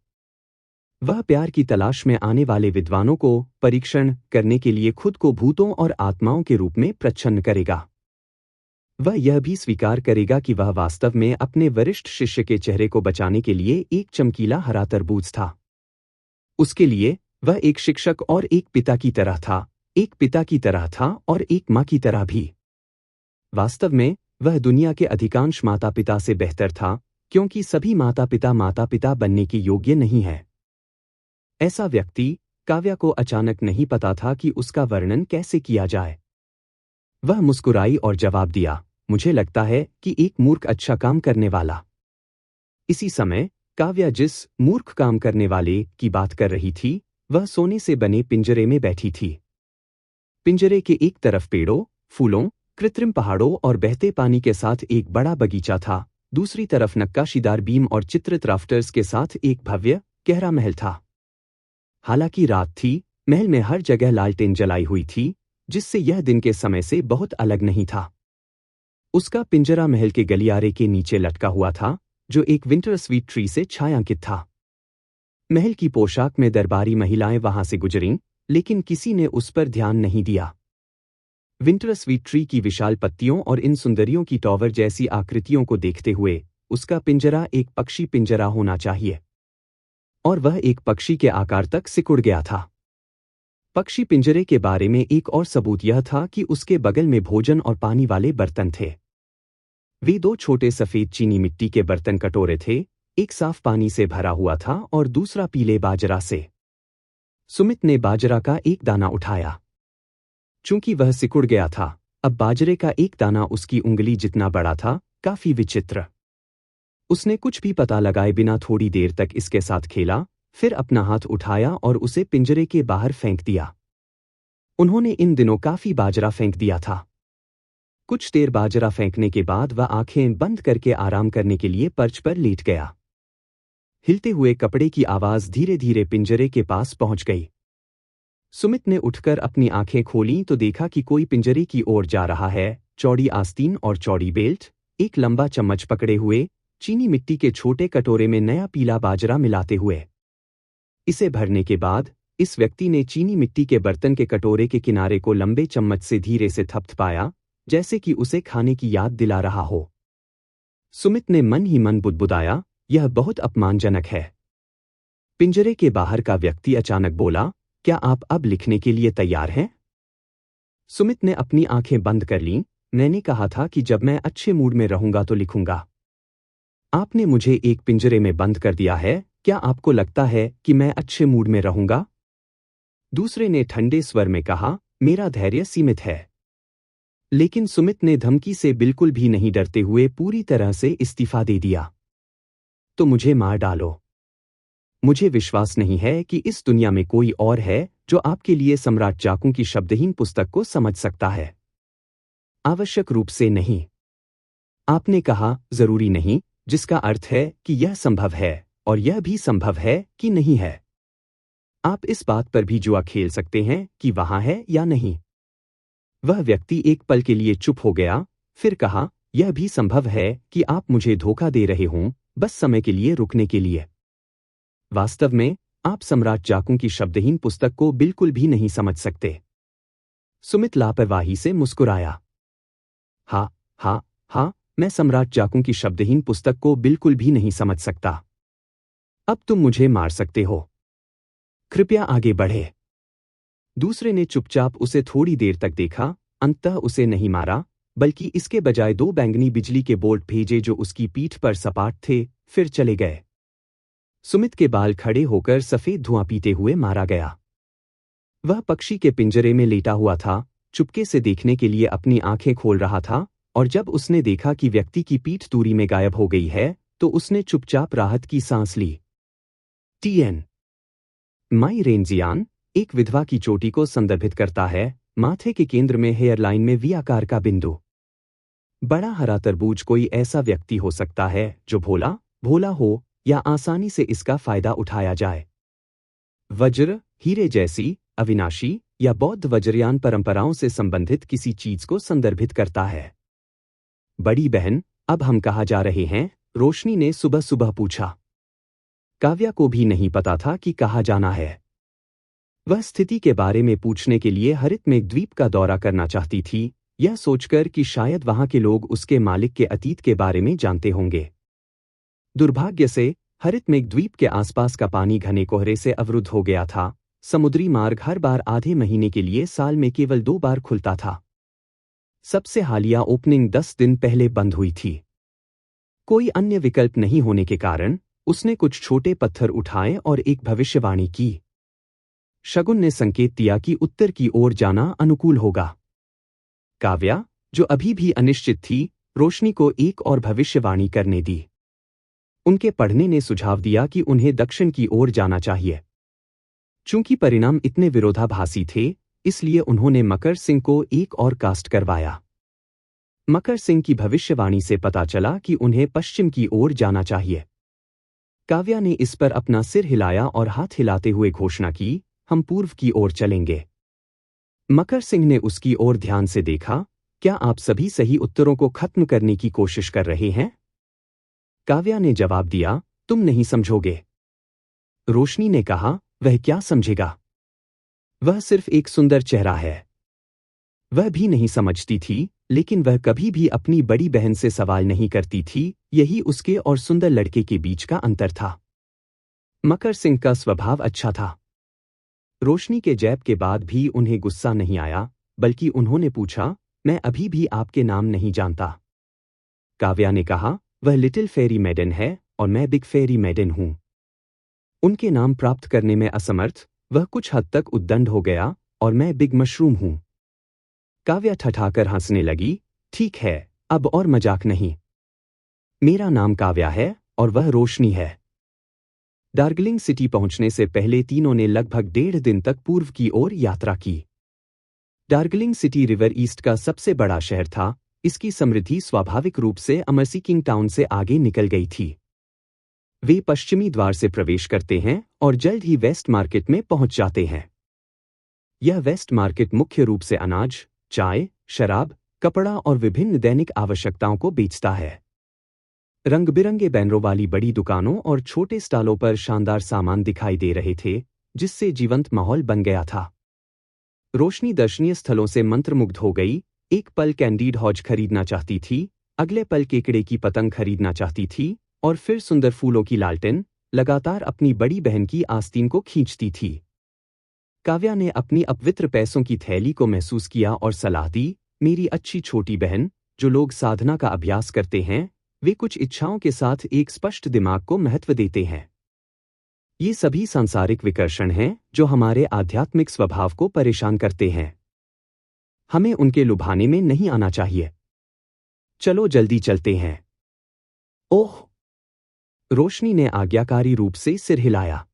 वह प्यार की तलाश में आने वाले विद्वानों को परीक्षण करने के लिए खुद को भूतों और आत्माओं के रूप में प्रच्छन्न करेगा। वह यह भी स्वीकार करेगा कि वह वास्तव में अपने वरिष्ठ शिष्य के चेहरे को बचाने के लिए एक चमकीला हरा तरबूज था। उसके लिए वह एक शिक्षक और एक पिता की तरह था, एक पिता की तरह था और एक माँ की तरह भी। वास्तव में वह दुनिया के अधिकांश माता पिता से बेहतर था, क्योंकि सभी माता पिता बनने के योग्य नहीं है। ऐसा व्यक्ति, काव्या को अचानक नहीं पता था कि उसका वर्णन कैसे किया जाए। वह मुस्कुराई और जवाब दिया, मुझे लगता है कि एक मूर्ख अच्छा काम करने वाला। इसी समय काव्या जिस मूर्ख काम करने वाले की बात कर रही थी, वह सोने से बने पिंजरे में बैठी थी। पिंजरे के एक तरफ पेड़ों, फूलों, कृत्रिम पहाड़ों और बहते पानी के साथ एक बड़ा बगीचा था, दूसरी तरफ नक्काशीदार बीम और चित्रित राफ्टर्स के साथ एक भव्य, गहरा महल था। हालांकि रात थी, महल में हर जगह लालटेन जलाई हुई थी, जिससे यह दिन के समय से बहुत अलग नहीं था। उसका पिंजरा महल के गलियारे के नीचे लटका हुआ था, जो एक विंटर स्वीट ट्री से छायांकित था। महल की पोशाक में दरबारी महिलाएं वहां से गुजरीं, लेकिन किसी ने उस पर ध्यान नहीं दिया। विंटर स्वीट ट्री की विशाल पत्तियों और इन सुंदरियों की टॉवर जैसी आकृतियों को देखते हुए उसका पिंजरा एक पक्षी पिंजरा होना चाहिए, और वह एक पक्षी के आकार तक सिकुड़ गया था। पक्षी पिंजरे के बारे में एक और सबूत यह था कि उसके बगल में भोजन और पानी वाले बर्तन थे। वे दो छोटे सफेद चीनी मिट्टी के बर्तन कटोरे थे, एक साफ पानी से भरा हुआ था और दूसरा पीले बाजरा से। सुमित ने बाजरा का एक दाना उठाया। चूंकि वह सिकुड़ गया था, अब बाजरे का एक दाना उसकी उंगली जितना बड़ा था, काफी विचित्र। उसने कुछ भी पता लगाए बिना थोड़ी देर तक इसके साथ खेला, फिर अपना हाथ उठाया और उसे पिंजरे के बाहर फेंक दिया। उन्होंने इन दिनों काफी बाजरा फेंक दिया था। कुछ देर बाजरा फेंकने के बाद वह आंखें बंद करके आराम करने के लिए पर्च पर लेट गया। हिलते हुए कपड़े की आवाज धीरे धीरे पिंजरे के पास पहुंच गई। सुमित ने उठकर अपनी आंखें खोलीं तो देखा कि कोई पिंजरे की ओर जा रहा है, चौड़ी आस्तीन और चौड़ी बेल्ट, एक लंबा चम्मच पकड़े हुए, चीनी मिट्टी के छोटे कटोरे में नया पीला बाजरा मिलाते हुए। इसे भरने के बाद इस व्यक्ति ने चीनी मिट्टी के बर्तन के कटोरे के किनारे को लंबे चम्मच से धीरे से थपथपाया, जैसे कि उसे खाने की याद दिला रहा हो। सुमित ने मन ही मन बुदबुदाया, यह बहुत अपमानजनक है। पिंजरे के बाहर का व्यक्ति अचानक बोला, क्या आप अब लिखने के लिए तैयार हैं? सुमित ने अपनी आंखें बंद कर लीं, मैंने कहा था कि जब मैं अच्छे मूड में रहूंगा तो लिखूंगा। आपने मुझे एक पिंजरे में बंद कर दिया है, क्या आपको लगता है कि मैं अच्छे मूड में रहूंगा? दूसरे ने ठंडे स्वर में कहा, मेरा धैर्य सीमित है। लेकिन सुमित ने धमकी से बिल्कुल भी नहीं डरते हुए पूरी तरह से इस्तीफा दे दिया। तो मुझे मार डालो। मुझे विश्वास नहीं है कि इस दुनिया में कोई और है जो आपके लिए सम्राट चाकू की शब्दहीन पुस्तक को समझ सकता है। आवश्यक रूप से नहीं। आपने कहा, जरूरी नहीं, जिसका अर्थ है कि यह संभव है, और यह भी संभव है कि नहीं है। आप इस बात पर भी जुआ खेल सकते हैं कि वहां है या नहीं। वह व्यक्ति एक पल के लिए चुप हो गया, फिर कहा, यह भी संभव है कि आप मुझे धोखा दे रहे हों, बस समय के लिए रुकने के लिए। वास्तव में, आप सम्राट चाकू की शब्दहीन पुस्तक को बिल्कुल भी नहीं समझ सकते। सुमित लापरवाही से मुस्कुराया। हाँ, हाँ, हाँ, मैं सम्राट चाकू की शब्दहीन पुस्तक को बिल्कुल भी नहीं समझ सकता। अब तुम मुझे मार सकते हो। कृपया आगे बढ़े। दूसरे ने चुपचाप उसे थोड़ी देर तक देखा, अंततः उसे नहीं मारा, बल्कि इसके बजाय 2 बैंगनी बिजली के बोल्ट भेजे जो उसकी पीठ पर सपाट थे, फिर चले गए। सुमित के बाल खड़े होकर सफेद धुआं पीते हुए मारा गया। वह पक्षी के पिंजरे में लेटा हुआ था, चुपके से देखने के लिए अपनी आंखें खोल रहा था, और जब उसने देखा कि व्यक्ति की पीठ दूरी में गायब हो गई है, तो उसने चुपचाप राहत की सांस ली। टीएन माई रेंजियान एक विधवा की चोटी को संदर्भित करता है, माथे के केंद्र में हेयरलाइन में वी आकार का बिंदु। बड़ा हरा तरबूज कोई ऐसा व्यक्ति हो सकता है जो भोला हो, या आसानी से इसका फायदा उठाया जाए। वज्र, हीरे जैसी, अविनाशी या बौद्ध वज्रयान परंपराओं से संबंधित किसी चीज को संदर्भित करता है। बड़ी बहन, अब हम कहाँ जा रहे हैं? रोशनी ने सुबह सुबह पूछा। काव्या को भी नहीं पता था कि कहाँ जाना है। वह स्थिति के बारे में पूछने के लिए हरितमेघ द्वीप का दौरा करना चाहती थी, यह सोचकर कि शायद वहां के लोग उसके मालिक के अतीत के बारे में जानते होंगे। दुर्भाग्य से, हरितमेघ द्वीप के आसपास का पानी घने कोहरे से अवरुद्ध हो गया था। समुद्री मार्ग हर बार आधे महीने के लिए साल में केवल 2 बार खुलता था। सबसे हालिया ओपनिंग 10 दिन पहले बंद हुई थी। कोई अन्य विकल्प नहीं होने के कारण उसने कुछ छोटे पत्थर उठाए और एक भविष्यवाणी की। शगुन ने संकेत दिया कि उत्तर की ओर जाना अनुकूल होगा। काव्या, जो अभी भी अनिश्चित थी, रोशनी को एक और भविष्यवाणी करने दी। उनके पढ़ने ने सुझाव दिया कि उन्हें दक्षिण की ओर जाना चाहिए। चूंकि परिणाम इतने विरोधाभासी थे, इसलिए उन्होंने मकर सिंह को एक और कास्ट करवाया। मकर सिंह की भविष्यवाणी से पता चला कि उन्हें पश्चिम की ओर जाना चाहिए। काव्या ने इस पर अपना सिर हिलाया और हाथ हिलाते हुए घोषणा की, हम पूर्व की ओर चलेंगे। मकर सिंह ने उसकी ओर ध्यान से देखा, क्या आप सभी सही उत्तरों को खत्म करने की कोशिश कर रहे हैं? काव्या ने जवाब दिया, तुम नहीं समझोगे। रोशनी ने कहा, वह क्या समझेगा? वह सिर्फ एक सुंदर चेहरा है। वह भी नहीं समझती थी, लेकिन वह कभी भी अपनी बड़ी बहन से सवाल नहीं करती थी, यही उसके और सुंदर लड़के के बीच का अंतर था। मकर सिंह का स्वभाव अच्छा था। रोशनी के जैब के बाद भी उन्हें गुस्सा नहीं आया, बल्कि उन्होंने पूछा, मैं अभी भी आपके नाम नहीं जानता। काव्या ने कहा, वह लिटिल फेरी मैडन है और मैं बिग फेरी मैडन हूं। उनके नाम प्राप्त करने में असमर्थ, वह कुछ हद तक उद्दंड हो गया, और मैं बिग मशरूम हूं। काव्या ठठाकर हंसने लगी, ठीक है, अब और मजाक नहीं। मेरा नाम काव्या है और वह रोशनी है। डार्जिलिंग सिटी पहुंचने से पहले तीनों ने लगभग 1.5 दिन तक पूर्व की ओर यात्रा की। डार्जिलिंग सिटी रिवर ईस्ट का सबसे बड़ा शहर था, इसकी समृद्धि स्वाभाविक रूप से अमरसिकिंग टाउन से आगे निकल गई थी। वे पश्चिमी द्वार से प्रवेश करते हैं और जल्द ही वेस्ट मार्केट में पहुंच जाते हैं। यह वेस्ट मार्केट मुख्य रूप से अनाज, चाय, शराब, कपड़ा और विभिन्न दैनिक आवश्यकताओं को बेचता है। रंग बिरंगे बैनरों वाली बड़ी दुकानों और छोटे स्टॉलों पर शानदार सामान दिखाई दे रहे थे, जिससे जीवंत माहौल बन गया था। रोशनी दर्शनीय स्थलों से मंत्रमुग्ध हो गई, एक पल कैंडीड हॉज खरीदना चाहती थी, अगले पल केकड़े की पतंग खरीदना चाहती थी, और फिर सुंदर फूलों की लालटेन लगातार अपनी बड़ी बहन की आस्तीन को खींचती थी। काव्या ने अपनी अपवित्र पैसों की थैली को महसूस किया और सलाह दी, मेरी अच्छी छोटी बहन, जो लोग साधना का अभ्यास करते हैं, वे कुछ इच्छाओं के साथ एक स्पष्ट दिमाग को महत्व देते हैं। ये सभी सांसारिक विकर्षण हैं जो हमारे आध्यात्मिक स्वभाव को परेशान करते हैं। हमें उनके लुभाने में नहीं आना चाहिए। चलो जल्दी चलते हैं। ओह! रोशनी ने आज्ञाकारी रूप से सिर हिलाया।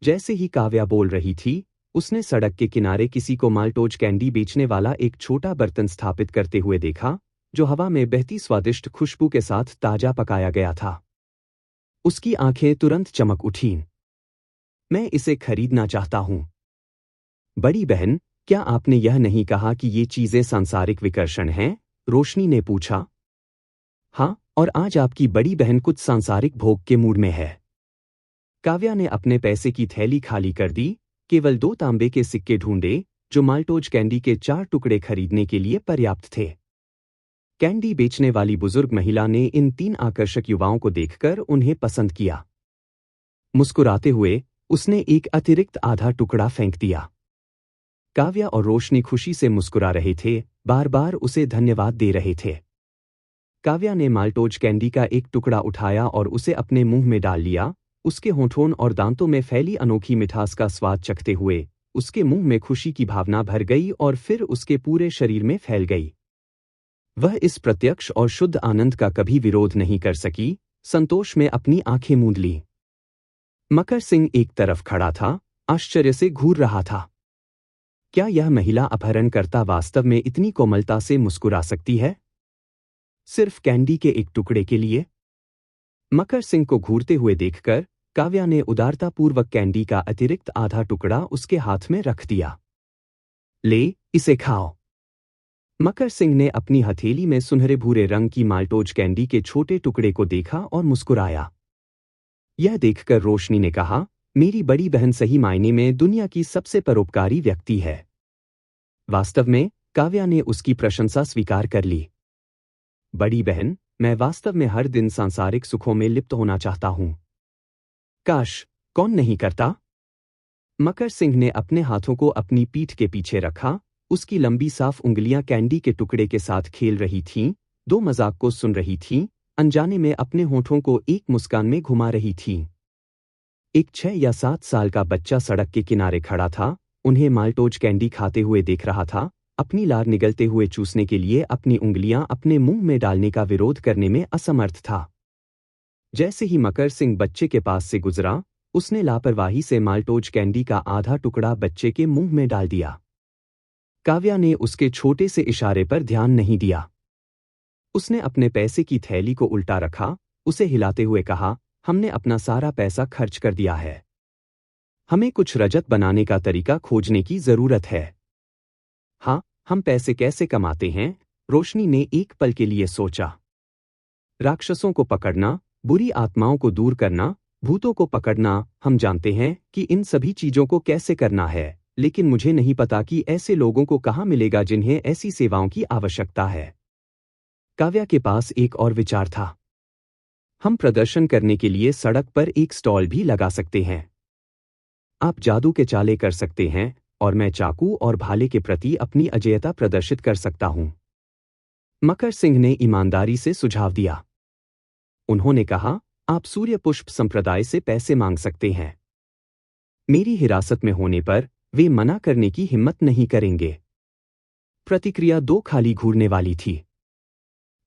जैसे ही काव्या बोल रही थी, उसने सड़क के किनारे किसी को माल्टोज कैंडी बेचने वाला एक छोटा बर्तन स्थापित करते हुए देखा, जो हवा में बहती स्वादिष्ट खुशबू के साथ ताजा पकाया गया था। उसकी आंखें तुरंत चमक उठीं। मैं इसे खरीदना चाहता हूं। बड़ी बहन, क्या आपने यह नहीं कहा कि ये चीजें सांसारिक विकर्षण हैं? रोशनी ने पूछा। हाँ, और आज आपकी बड़ी बहन कुछ सांसारिक भोग के मूड में है। काव्या ने अपने पैसे की थैली खाली कर दी, केवल 2 तांबे के सिक्के ढूंढे, जो माल्टोज कैंडी के 4 टुकड़े खरीदने के लिए पर्याप्त थे। कैंडी बेचने वाली बुजुर्ग महिला ने इन 3 आकर्षक युवाओं को देखकर उन्हें पसंद किया। मुस्कुराते हुए, उसने एक अतिरिक्त आधा टुकड़ा फेंक दिया। काव्या और रोशनी खुशी से मुस्कुरा रहे थे, बार बार उसे धन्यवाद दे रहे थे। काव्या ने माल्टोज कैंडी का एक टुकड़ा उठाया और उसे अपने मुंह में डाल लिया। उसके होठों और दांतों में फैली अनोखी मिठास का स्वाद चखते हुए उसके मुंह में खुशी की भावना भर गई और फिर उसके पूरे शरीर में फैल गई। वह इस प्रत्यक्ष और शुद्ध आनंद का कभी विरोध नहीं कर सकी, संतोष में अपनी आंखें मूंद ली। मकर सिंह एक तरफ खड़ा था, आश्चर्य से घूर रहा था। क्या यह महिला अपहरणकर्ता वास्तव में इतनी कोमलता से मुस्कुरा सकती है? सिर्फ कैंडी के एक टुकड़े के लिए? मकर सिंह को घूरते हुए देखकर काव्या ने उदारतापूर्वक कैंडी का अतिरिक्त आधा टुकड़ा उसके हाथ में रख दिया। ले, इसे खाओ। मकर सिंह ने अपनी हथेली में सुनहरे भूरे रंग की माल्टोज कैंडी के छोटे टुकड़े को देखा और मुस्कुराया। यह देखकर रोशनी ने कहा, मेरी बड़ी बहन सही मायने में दुनिया की सबसे परोपकारी व्यक्ति है। वास्तव में, काव्या ने उसकी प्रशंसा स्वीकार कर ली। बड़ी बहन, मैं वास्तव में हर दिन सांसारिक सुखों में लिप्त होना चाहता हूं। काश, कौन नहीं करता? मकर सिंह ने अपने हाथों को अपनी पीठ के पीछे रखा, उसकी लंबी साफ उंगलियां कैंडी के टुकड़े के साथ खेल रही थीं, 2 मजाक को सुन रही थीं, अनजाने में अपने होठों को एक मुस्कान में घुमा रही थीं। एक 6 या 7 साल का बच्चा सड़क के किनारे खड़ा था, उन्हें माल्टोज कैंडी खाते हुए देख रहा था, अपनी लार निगलते हुए चूसने के लिए अपनी उंगलियां अपने मुंह में डालने का विरोध करने में असमर्थ था। जैसे ही मकर सिंह बच्चे के पास से गुजरा, उसने लापरवाही से माल्टोज कैंडी का आधा टुकड़ा बच्चे के मुंह में डाल दिया। काव्या ने उसके छोटे से इशारे पर ध्यान नहीं दिया। उसने अपने पैसे की थैली को उल्टा रखा, उसे हिलाते हुए कहा, हमने अपना सारा पैसा खर्च कर दिया है। हमें कुछ रजत बनाने का तरीका खोजने की जरूरत है। हाँ, हम पैसे कैसे कमाते हैं? रोशनी ने एक पल के लिए सोचा। राक्षसों को पकड़ना, बुरी आत्माओं को दूर करना, भूतों को पकड़ना, हम जानते हैं कि इन सभी चीजों को कैसे करना है, लेकिन मुझे नहीं पता कि ऐसे लोगों को कहाँ मिलेगा जिन्हें ऐसी सेवाओं की आवश्यकता है। काव्या के पास एक और विचार था। हम प्रदर्शन करने के लिए सड़क पर एक स्टॉल भी लगा सकते हैं। आप जादू के चाले कर सकते हैं और मैं चाकू और भाले के प्रति अपनी अजेयता प्रदर्शित कर सकता हूं। मकर सिंह ने ईमानदारी से सुझाव दिया। उन्होंने कहा, आप सूर्य पुष्प संप्रदाय से पैसे मांग सकते हैं। मेरी हिरासत में होने पर वे मना करने की हिम्मत नहीं करेंगे। प्रतिक्रिया 2 खाली घूरने वाली थी।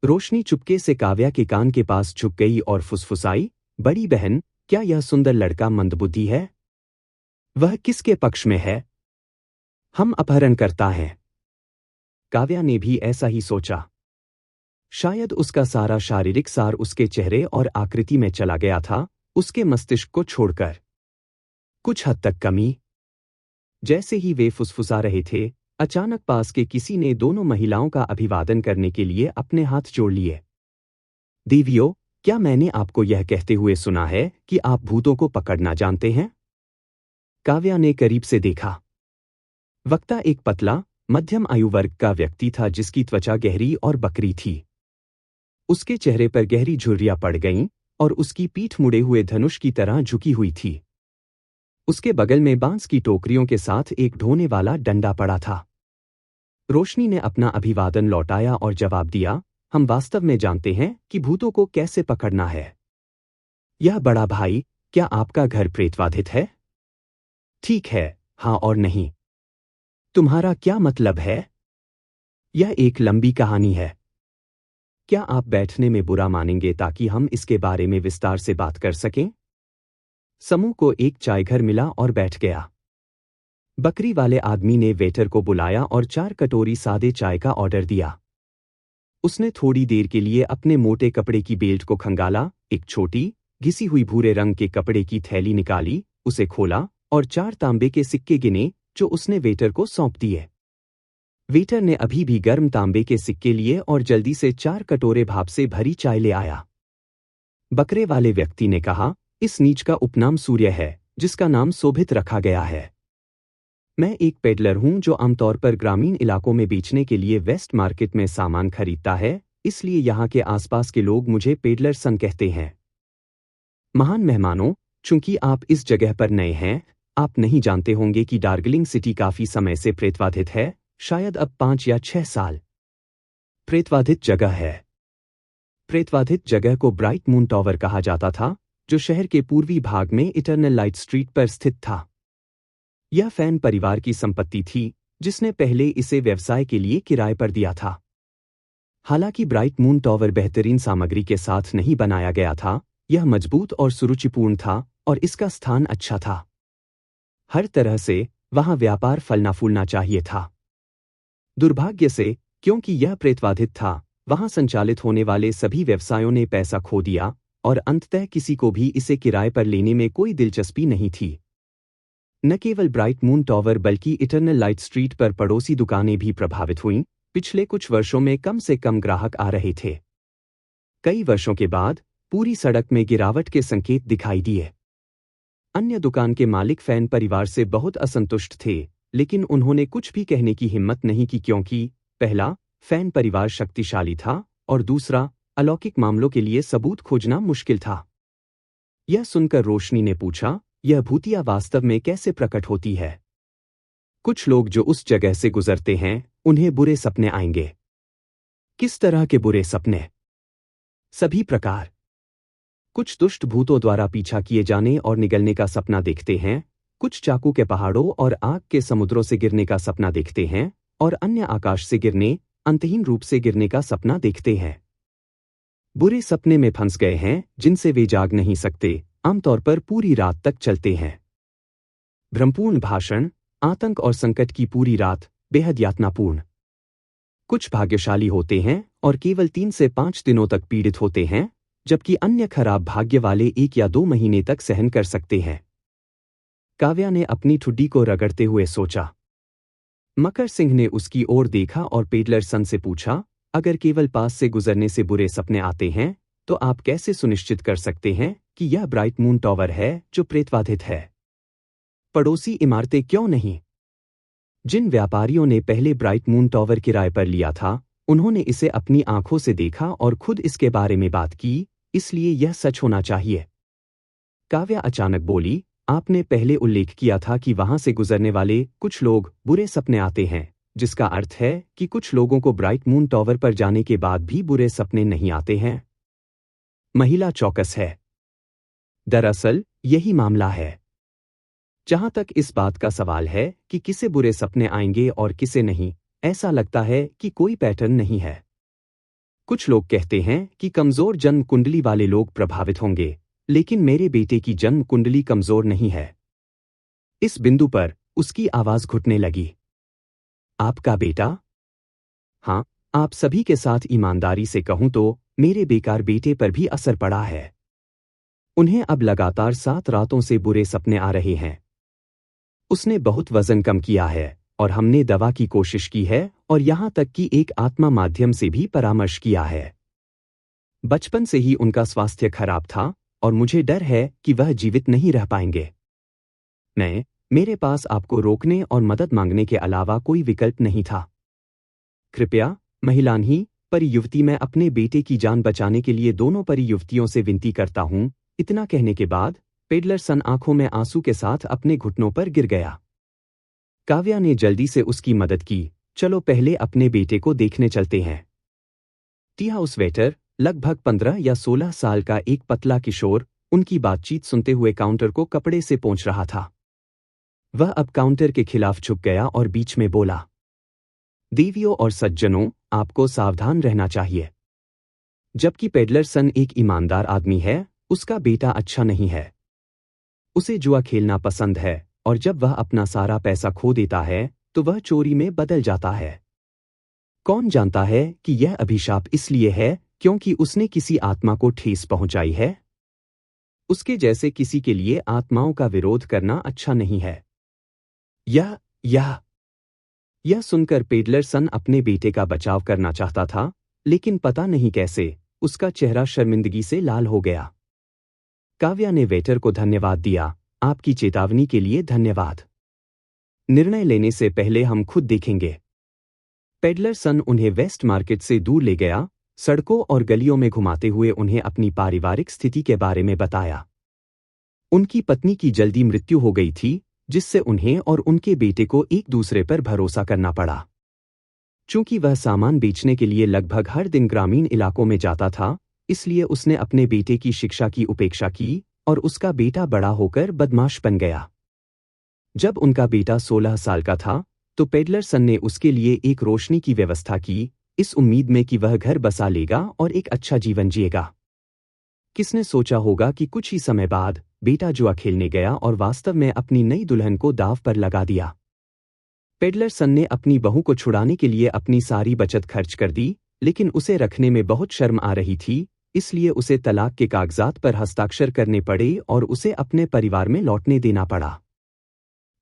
रोशनी चुपके से काव्या के कान के पास झुक गई और फुसफुसाई, बड़ी बहन, क्या यह सुंदर लड़का मंदबुद्धि है? वह किसके पक्ष में है? हम अपहरणकर्ता हैं। काव्या ने भी ऐसा ही सोचा। शायद उसका सारा शारीरिक सार उसके चेहरे और आकृति में चला गया था, उसके मस्तिष्क को छोड़कर। कुछ हद तक कमी। जैसे ही वे फुसफुसा रहे थे, अचानक पास के किसी ने दोनों महिलाओं का अभिवादन करने के लिए अपने हाथ जोड़ लिए। देवियों, क्या मैंने आपको यह कहते हुए सुना है कि आप भूतों को पकड़ना जानते हैं? काव्या ने करीब से देखा। वक्ता एक पतला, मध्यम आयु वर्ग का व्यक्ति था जिसकी त्वचा गहरी और बकरी थी। उसके चेहरे पर गहरी झुर्रियां पड़ गईं और उसकी पीठ मुड़े हुए धनुष की तरह झुकी हुई थी। उसके बगल में बांस की टोकरियों के साथ एक ढोने वाला डंडा पड़ा था। रोशनी ने अपना अभिवादन लौटाया और जवाब दिया, हम वास्तव में जानते हैं कि भूतों को कैसे पकड़ना है। यह बड़ा भाई, क्या आपका घर प्रेतबाधित है? ठीक है, हाँ और नहीं। तुम्हारा क्या मतलब है? यह एक लंबी कहानी है। क्या आप बैठने में बुरा मानेंगे ताकि हम इसके बारे में विस्तार से बात कर सकें? समूह को एक चाय घर मिला और बैठ गया। बकरी वाले आदमी ने वेटर को बुलाया और 4 कटोरी सादे चाय का ऑर्डर दिया। उसने थोड़ी देर के लिए अपने मोटे कपड़े की बेल्ट को खंगाला, एक छोटी, घिसी हुई भूरे रंग के कपड़े की थैली निकाली, उसे खोला और 4 तांबे के सिक्के गिने जो उसने वेटर को सौंप दिए। वेटर ने अभी भी गर्म तांबे के सिक्के लिए और जल्दी से 4 कटोरे भाप से भरी चाय ले आया। बकरे वाले व्यक्ति ने कहा, इस नीच का उपनाम सूर्य है, जिसका नाम शोभित रखा गया है। मैं एक पेडलर हूं जो आमतौर पर ग्रामीण इलाकों में बेचने के लिए वेस्ट मार्केट में सामान खरीदता है, इसलिए यहाँ के आसपास के लोग मुझे पेडलर सन कहते हैं। महान मेहमानों, चूंकि आप इस जगह पर नए हैं, आप नहीं जानते होंगे कि डार्जिलिंग सिटी काफी समय से प्रेतबाधित है, शायद अब 5 या 6 साल। प्रेतबाधित जगह है। प्रेतबाधित जगह को ब्राइट मून टावर कहा जाता था, जो शहर के पूर्वी भाग में इटर्नल लाइट स्ट्रीट पर स्थित था। यह फैन परिवार की संपत्ति थी, जिसने पहले इसे व्यवसाय के लिए किराए पर दिया था। हालांकि ब्राइट मून टावर बेहतरीन सामग्री के साथ नहीं बनाया गया था, यह मजबूत और सुरुचिपूर्ण था और इसका स्थान अच्छा था। हर तरह से वहां व्यापार फलना फूलना चाहिए था। दुर्भाग्य से, क्योंकि यह प्रेतबाधित था, वहां संचालित होने वाले सभी व्यवसायों ने पैसा खो दिया और अंततः किसी को भी इसे किराए पर लेने में कोई दिलचस्पी नहीं थी। न केवल ब्राइट मून टावर बल्कि इटर्नल लाइट स्ट्रीट पर पड़ोसी दुकानें भी प्रभावित हुईं। पिछले कुछ वर्षों में कम से कम ग्राहक आ रहे थे। कई वर्षों के बाद पूरी सड़क में गिरावट के संकेत दिखाई दिए। अन्य दुकान के मालिक फैन परिवार से बहुत असंतुष्ट थे, लेकिन उन्होंने कुछ भी कहने की हिम्मत नहीं की क्योंकि पहला, फैन परिवार शक्तिशाली था और दूसरा, अलौकिक मामलों के लिए सबूत खोजना मुश्किल था। यह सुनकर रोशनी ने पूछा, यह भूतिया वास्तव में कैसे प्रकट होती है? कुछ लोग जो उस जगह से गुजरते हैं, उन्हें बुरे सपने आएंगे। किस तरह के बुरे सपने? सभी प्रकार। कुछ दुष्ट भूतों द्वारा पीछा किए जाने और निगलने का सपना देखते हैं, कुछ चाकू के पहाड़ों और आग के समुद्रों से गिरने का सपना देखते हैं, और अन्य आकाश से गिरने, अंतहीन रूप से गिरने का सपना देखते हैं। बुरे सपने में फंस गए हैं जिनसे वे जाग नहीं सकते, आमतौर पर पूरी रात तक चलते हैं। भ्रमपूर्ण भाषण, आतंक और संकट की पूरी रात, बेहद यातनापूर्ण। कुछ भाग्यशाली होते हैं और केवल 3 से 5 दिनों तक पीड़ित होते हैं, जबकि अन्य खराब भाग्य वाले 1 या 2 महीने तक सहन कर सकते हैं। काव्या ने अपनी ठुड्डी को रगड़ते हुए सोचा। मकर सिंह ने उसकी ओर देखा और पेडलर सन से पूछा, अगर केवल पास से गुजरने से बुरे सपने आते हैं, तो आप कैसे सुनिश्चित कर सकते हैं कि यह ब्राइट मून टावर है जो प्रेतबाधित है? पड़ोसी इमारतें क्यों नहीं? जिन व्यापारियों ने पहले ब्राइट मून टावर किराए पर लिया था, उन्होंने इसे अपनी आंखों से देखा और खुद इसके बारे में बात की, इसलिए यह सच होना चाहिए। काव्या अचानक बोली, आपने पहले उल्लेख किया था कि वहां से गुजरने वाले कुछ लोग बुरे सपने आते हैं, जिसका अर्थ है कि कुछ लोगों को ब्राइट मून टावर पर जाने के बाद भी बुरे सपने नहीं आते हैं। महिला चौकस है। दरअसल यही मामला है। जहां तक इस बात का सवाल है कि किसे बुरे सपने आएंगे और किसे नहीं, ऐसा लगता है कि कोई पैटर्न नहीं है। कुछ लोग कहते हैं कि कमजोर जन्म कुंडली वाले लोग प्रभावित होंगे, लेकिन मेरे बेटे की जन्म कुंडली कमजोर नहीं है। इस बिंदु पर उसकी आवाज घुटने लगी। आपका बेटा? हाँ, आप सभी के साथ ईमानदारी से कहूं तो मेरे बेकार बेटे पर भी असर पड़ा है। उन्हें अब लगातार 7 रातों से बुरे सपने आ रहे हैं। उसने बहुत वजन कम किया है और हमने दवा की कोशिश की है और यहां तक कि एक आत्मा माध्यम से भी परामर्श किया है। बचपन से ही उनका स्वास्थ्य खराब था और मुझे डर है कि वह जीवित नहीं रह पाएंगे। मेरे पास आपको रोकने और मदद मांगने के अलावा कोई विकल्प नहीं था। कृपया, महिलान्ही परियुवती, मैं अपने बेटे की जान बचाने के लिए दोनों परियुवतियों से विनती करता हूं। इतना कहने के बाद पेडलर सन आंखों में आंसू के साथ अपने घुटनों पर गिर गया। काव्या ने जल्दी से उसकी मदद की। चलो पहले अपने बेटे को देखने चलते हैं। टी हाउस वेटर, लगभग 15 या 16 साल का एक पतला किशोर, उनकी बातचीत सुनते हुए काउंटर को कपड़े से पोंछ रहा था। वह अब काउंटर के खिलाफ झुक गया और बीच में बोला, देवियों और सज्जनों, आपको सावधान रहना चाहिए। जबकि पेडलर सन एक ईमानदार आदमी है, उसका बेटा अच्छा नहीं है। उसे जुआ खेलना पसंद है और जब वह अपना सारा पैसा खो देता है तो वह चोरी में बदल जाता है। कौन जानता है कि यह अभिशाप इसलिए है क्योंकि उसने किसी आत्मा को ठेस पहुंचाई है। उसके जैसे किसी के लिए आत्माओं का विरोध करना अच्छा नहीं है। यह सुनकर पेडलर सन अपने बेटे का बचाव करना चाहता था, लेकिन पता नहीं कैसे उसका चेहरा शर्मिंदगी से लाल हो गया। काव्या ने वेटर को धन्यवाद दिया, आपकी चेतावनी के लिए धन्यवाद। निर्णय लेने से पहले हम खुद देखेंगे। पेडलर सन उन्हें वेस्ट मार्केट से दूर ले गया, सड़कों और गलियों में घुमाते हुए उन्हें अपनी पारिवारिक स्थिति के बारे में बताया। उनकी पत्नी की जल्दी मृत्यु हो गई थी, जिससे उन्हें और उनके बेटे को एक दूसरे पर भरोसा करना पड़ा। चूंकि वह सामान बेचने के लिए लगभग हर दिन ग्रामीण इलाकों में जाता था, इसलिए उसने अपने बेटे की शिक्षा की उपेक्षा की और उसका बेटा बड़ा होकर बदमाश बन गया। जब उनका बेटा 16 साल का था, तो पेडलर सन ने उसके लिए एक रोशनी की व्यवस्था की, इस उम्मीद में कि वह घर बसा लेगा और एक अच्छा जीवन जिएगा। किसने सोचा होगा कि कुछ ही समय बाद बेटा जुआ खेलने गया और वास्तव में अपनी नई दुल्हन को दांव पर लगा दिया। पेडलर सन ने अपनी बहू को छुड़ाने के लिए अपनी सारी बचत खर्च कर दी, लेकिन उसे रखने में बहुत शर्म आ रही थी, इसलिए उसे तलाक के कागजात पर हस्ताक्षर करने पड़े और उसे अपने परिवार में लौटने देना पड़ा।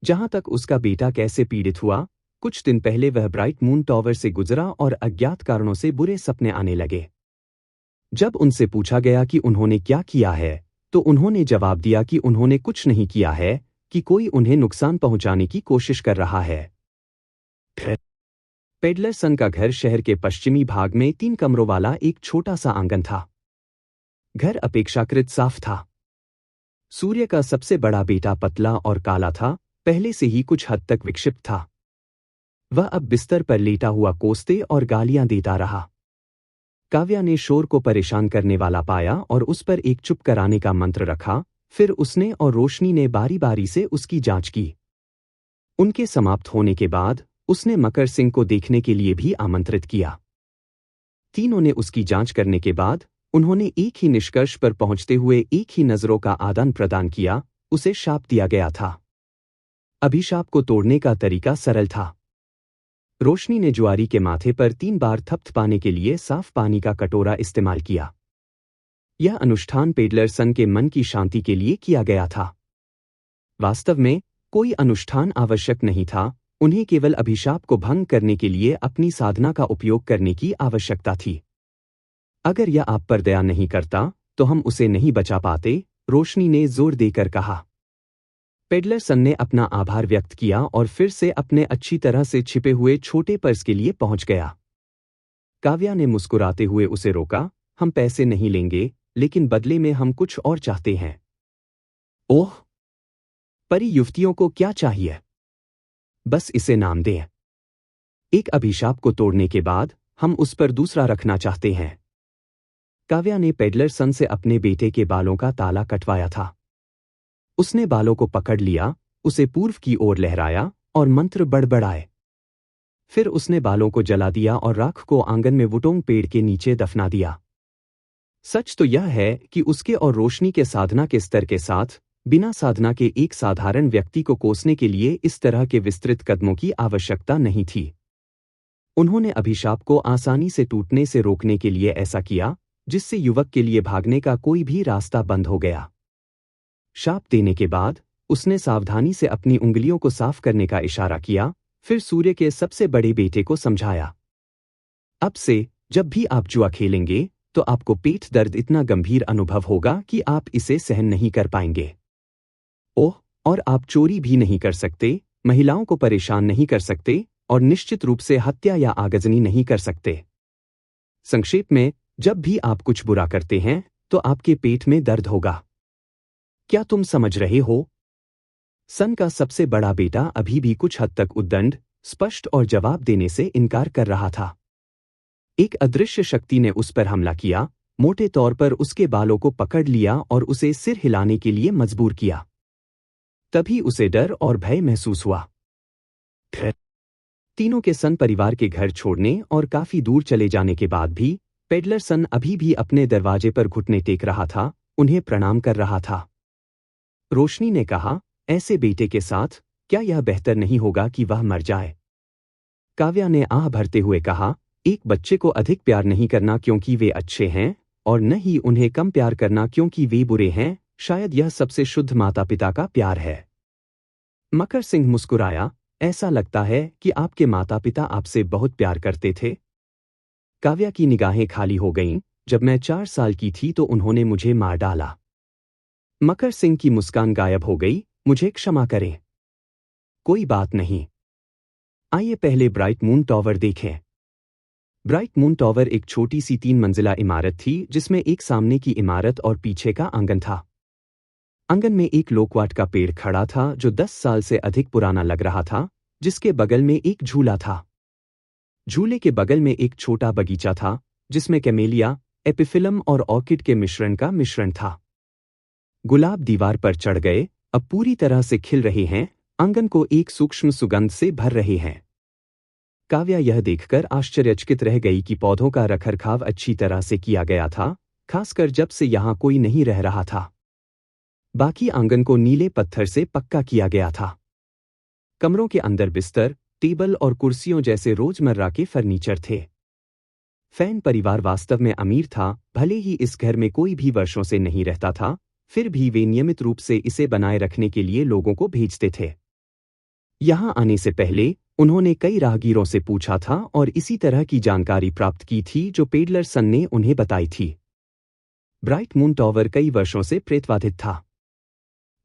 जहां तक उसका बेटा कैसे पीड़ित हुआ, कुछ दिन पहले वह ब्राइट मून टावर से गुजरा और अज्ञात कारणों से बुरे सपने आने लगे। जब उनसे पूछा गया कि उन्होंने क्या किया है, तो उन्होंने जवाब दिया कि उन्होंने कुछ नहीं किया है, कि कोई उन्हें नुकसान पहुंचाने की कोशिश कर रहा है। पेडलर सन का घर शहर के पश्चिमी भाग में 3 कमरों वाला एक छोटा सा आंगन था। घर अपेक्षाकृत साफ था। सूर्य का सबसे बड़ा बेटा पतला और काला था, पहले से ही कुछ हद तक विक्षिप्त था। वह अब बिस्तर पर लेटा हुआ कोसते और गालियां देता रहा। काव्या ने शोर को परेशान करने वाला पाया और उस पर एक चुप कराने का मंत्र रखा, फिर उसने और रोशनी ने बारी बारी से उसकी जांच की। उनके समाप्त होने के बाद उसने मकर सिंह को देखने के लिए भी आमंत्रित किया। तीनों ने उसकी जांच करने के बाद उन्होंने एक ही निष्कर्ष पर पहुंचते हुए एक ही नजरों का आदान प्रदान किया, उसे शाप दिया गया था। अभिशाप को तोड़ने का तरीका सरल था। रोशनी ने जुआरी के माथे पर 3 बार थपथपाने के लिए साफ पानी का कटोरा इस्तेमाल किया। यह अनुष्ठान पेडलर सन के मन की शांति के लिए किया गया था। वास्तव में कोई अनुष्ठान आवश्यक नहीं था, उन्हें केवल अभिशाप को भंग करने के लिए अपनी साधना का उपयोग करने की आवश्यकता थी। अगर यह आप पर दया नहीं करता, तो हम उसे नहीं बचा पाते, रोशनी ने जोर देकर कहा। पेडलर सन ने अपना आभार व्यक्त किया और फिर से अपने अच्छी तरह से छिपे हुए छोटे पर्स के लिए पहुंच गया। काव्या ने मुस्कुराते हुए उसे रोका, हम पैसे नहीं लेंगे, लेकिन बदले में हम कुछ और चाहते हैं। ओह! परी युवतियों को क्या चाहिए? बस इसे नाम दें। एक अभिशाप को तोड़ने के बाद हम उस पर दूसरा रखना चाहते हैं। काव्या ने पेडलर सन से अपने बेटे के बालों का ताला कटवाया था। उसने बालों को पकड़ लिया, उसे पूर्व की ओर लहराया और मंत्र बड़बड़ाए। फिर उसने बालों को जला दिया और राख को आंगन में वुटोंग पेड़ के नीचे दफना दिया। सच तो यह है कि उसके और रोशनी के साधना के स्तर के साथ बिना साधना के एक साधारण व्यक्ति को कोसने के लिए इस तरह के विस्तृत कदमों की आवश्यकता नहीं थी। उन्होंने अभिशाप को आसानी से टूटने से रोकने के लिए ऐसा किया, जिससे युवक के लिए भागने का कोई भी रास्ता बंद हो गया। शाप देने के बाद उसने सावधानी से अपनी उंगलियों को साफ करने का इशारा किया, फिर सूर्य के सबसे बड़े बेटे को समझाया। अब से जब भी आप जुआ खेलेंगे, तो आपको पेट दर्द इतना गंभीर अनुभव होगा कि आप इसे सहन नहीं कर पाएंगे। ओह! और आप चोरी भी नहीं कर सकते, महिलाओं को परेशान नहीं कर सकते और निश्चित रूप से हत्या या आगजनी नहीं कर सकते। संक्षेप में, जब भी आप कुछ बुरा करते हैं, तो आपके पेट में दर्द होगा। क्या तुम समझ रहे हो? सन का सबसे बड़ा बेटा अभी भी कुछ हद तक उद्दंड, स्पष्ट और जवाब देने से इनकार कर रहा था। एक अदृश्य शक्ति ने उस पर हमला किया, मोटे तौर पर उसके बालों को पकड़ लिया और उसे सिर हिलाने के लिए मजबूर किया। तभी उसे डर और भय महसूस हुआ। फिर तीनों के सन परिवार के घर छोड़ने और काफी दूर चले जाने के बाद भी पेडलर सन अभी भी अपने दरवाजे पर घुटने टेक रहा था, उन्हें प्रणाम कर रहा था। रोशनी ने कहा, ऐसे बेटे के साथ क्या यह बेहतर नहीं होगा कि वह मर जाए? काव्या ने आह भरते हुए कहा, एक बच्चे को अधिक प्यार नहीं करना क्योंकि वे अच्छे हैं, और न ही उन्हें कम प्यार करना क्योंकि वे बुरे हैं, शायद यह सबसे शुद्ध माता पिता का प्यार है। मकर सिंह मुस्कुराया, ऐसा लगता है कि आपके माता पिता आपसे बहुत प्यार करते थे। काव्या की निगाहें खाली हो गईं, जब मैं 4 साल की थी तो उन्होंने मुझे मार डाला। मकर सिंह की मुस्कान गायब हो गई, मुझे क्षमा करें। कोई बात नहीं। आइए पहले ब्राइट मून टॉवर देखें। ब्राइट मून टॉवर एक छोटी सी 3 मंजिला इमारत थी जिसमें एक सामने की इमारत और पीछे का आंगन था। आंगन में एक लोकवाट का पेड़ खड़ा था जो 10 साल से अधिक पुराना लग रहा था, जिसके बगल में एक झूला था। झूले के बगल में एक छोटा बगीचा था जिसमें कैमेलिया, एपिफिलम और ऑर्किड के मिश्रण का मिश्रण था। गुलाब दीवार पर चढ़ गए, अब पूरी तरह से खिल रहे हैं, आंगन को एक सूक्ष्म सुगंध से भर रहे हैं। काव्या यह देखकर आश्चर्यचकित रह गई कि पौधों का रखरखाव अच्छी तरह से किया गया था, खासकर जब से यहां कोई नहीं रह रहा था। बाकी आंगन को नीले पत्थर से पक्का किया गया था। कमरों के अंदर बिस्तर, टेबल और कुर्सियों जैसे रोजमर्रा के फर्नीचर थे। फैन परिवार वास्तव में अमीर था, भले ही इस घर में कोई भी वर्षों से नहीं रहता था, फिर भी वे नियमित रूप से इसे बनाए रखने के लिए लोगों को भेजते थे। यहां आने से पहले उन्होंने कई राहगीरों से पूछा था और इसी तरह की जानकारी प्राप्त की थी जो पेडलर सन ने उन्हें बताई थी। ब्राइट मून टॉवर कई वर्षों से प्रेतबाधित था।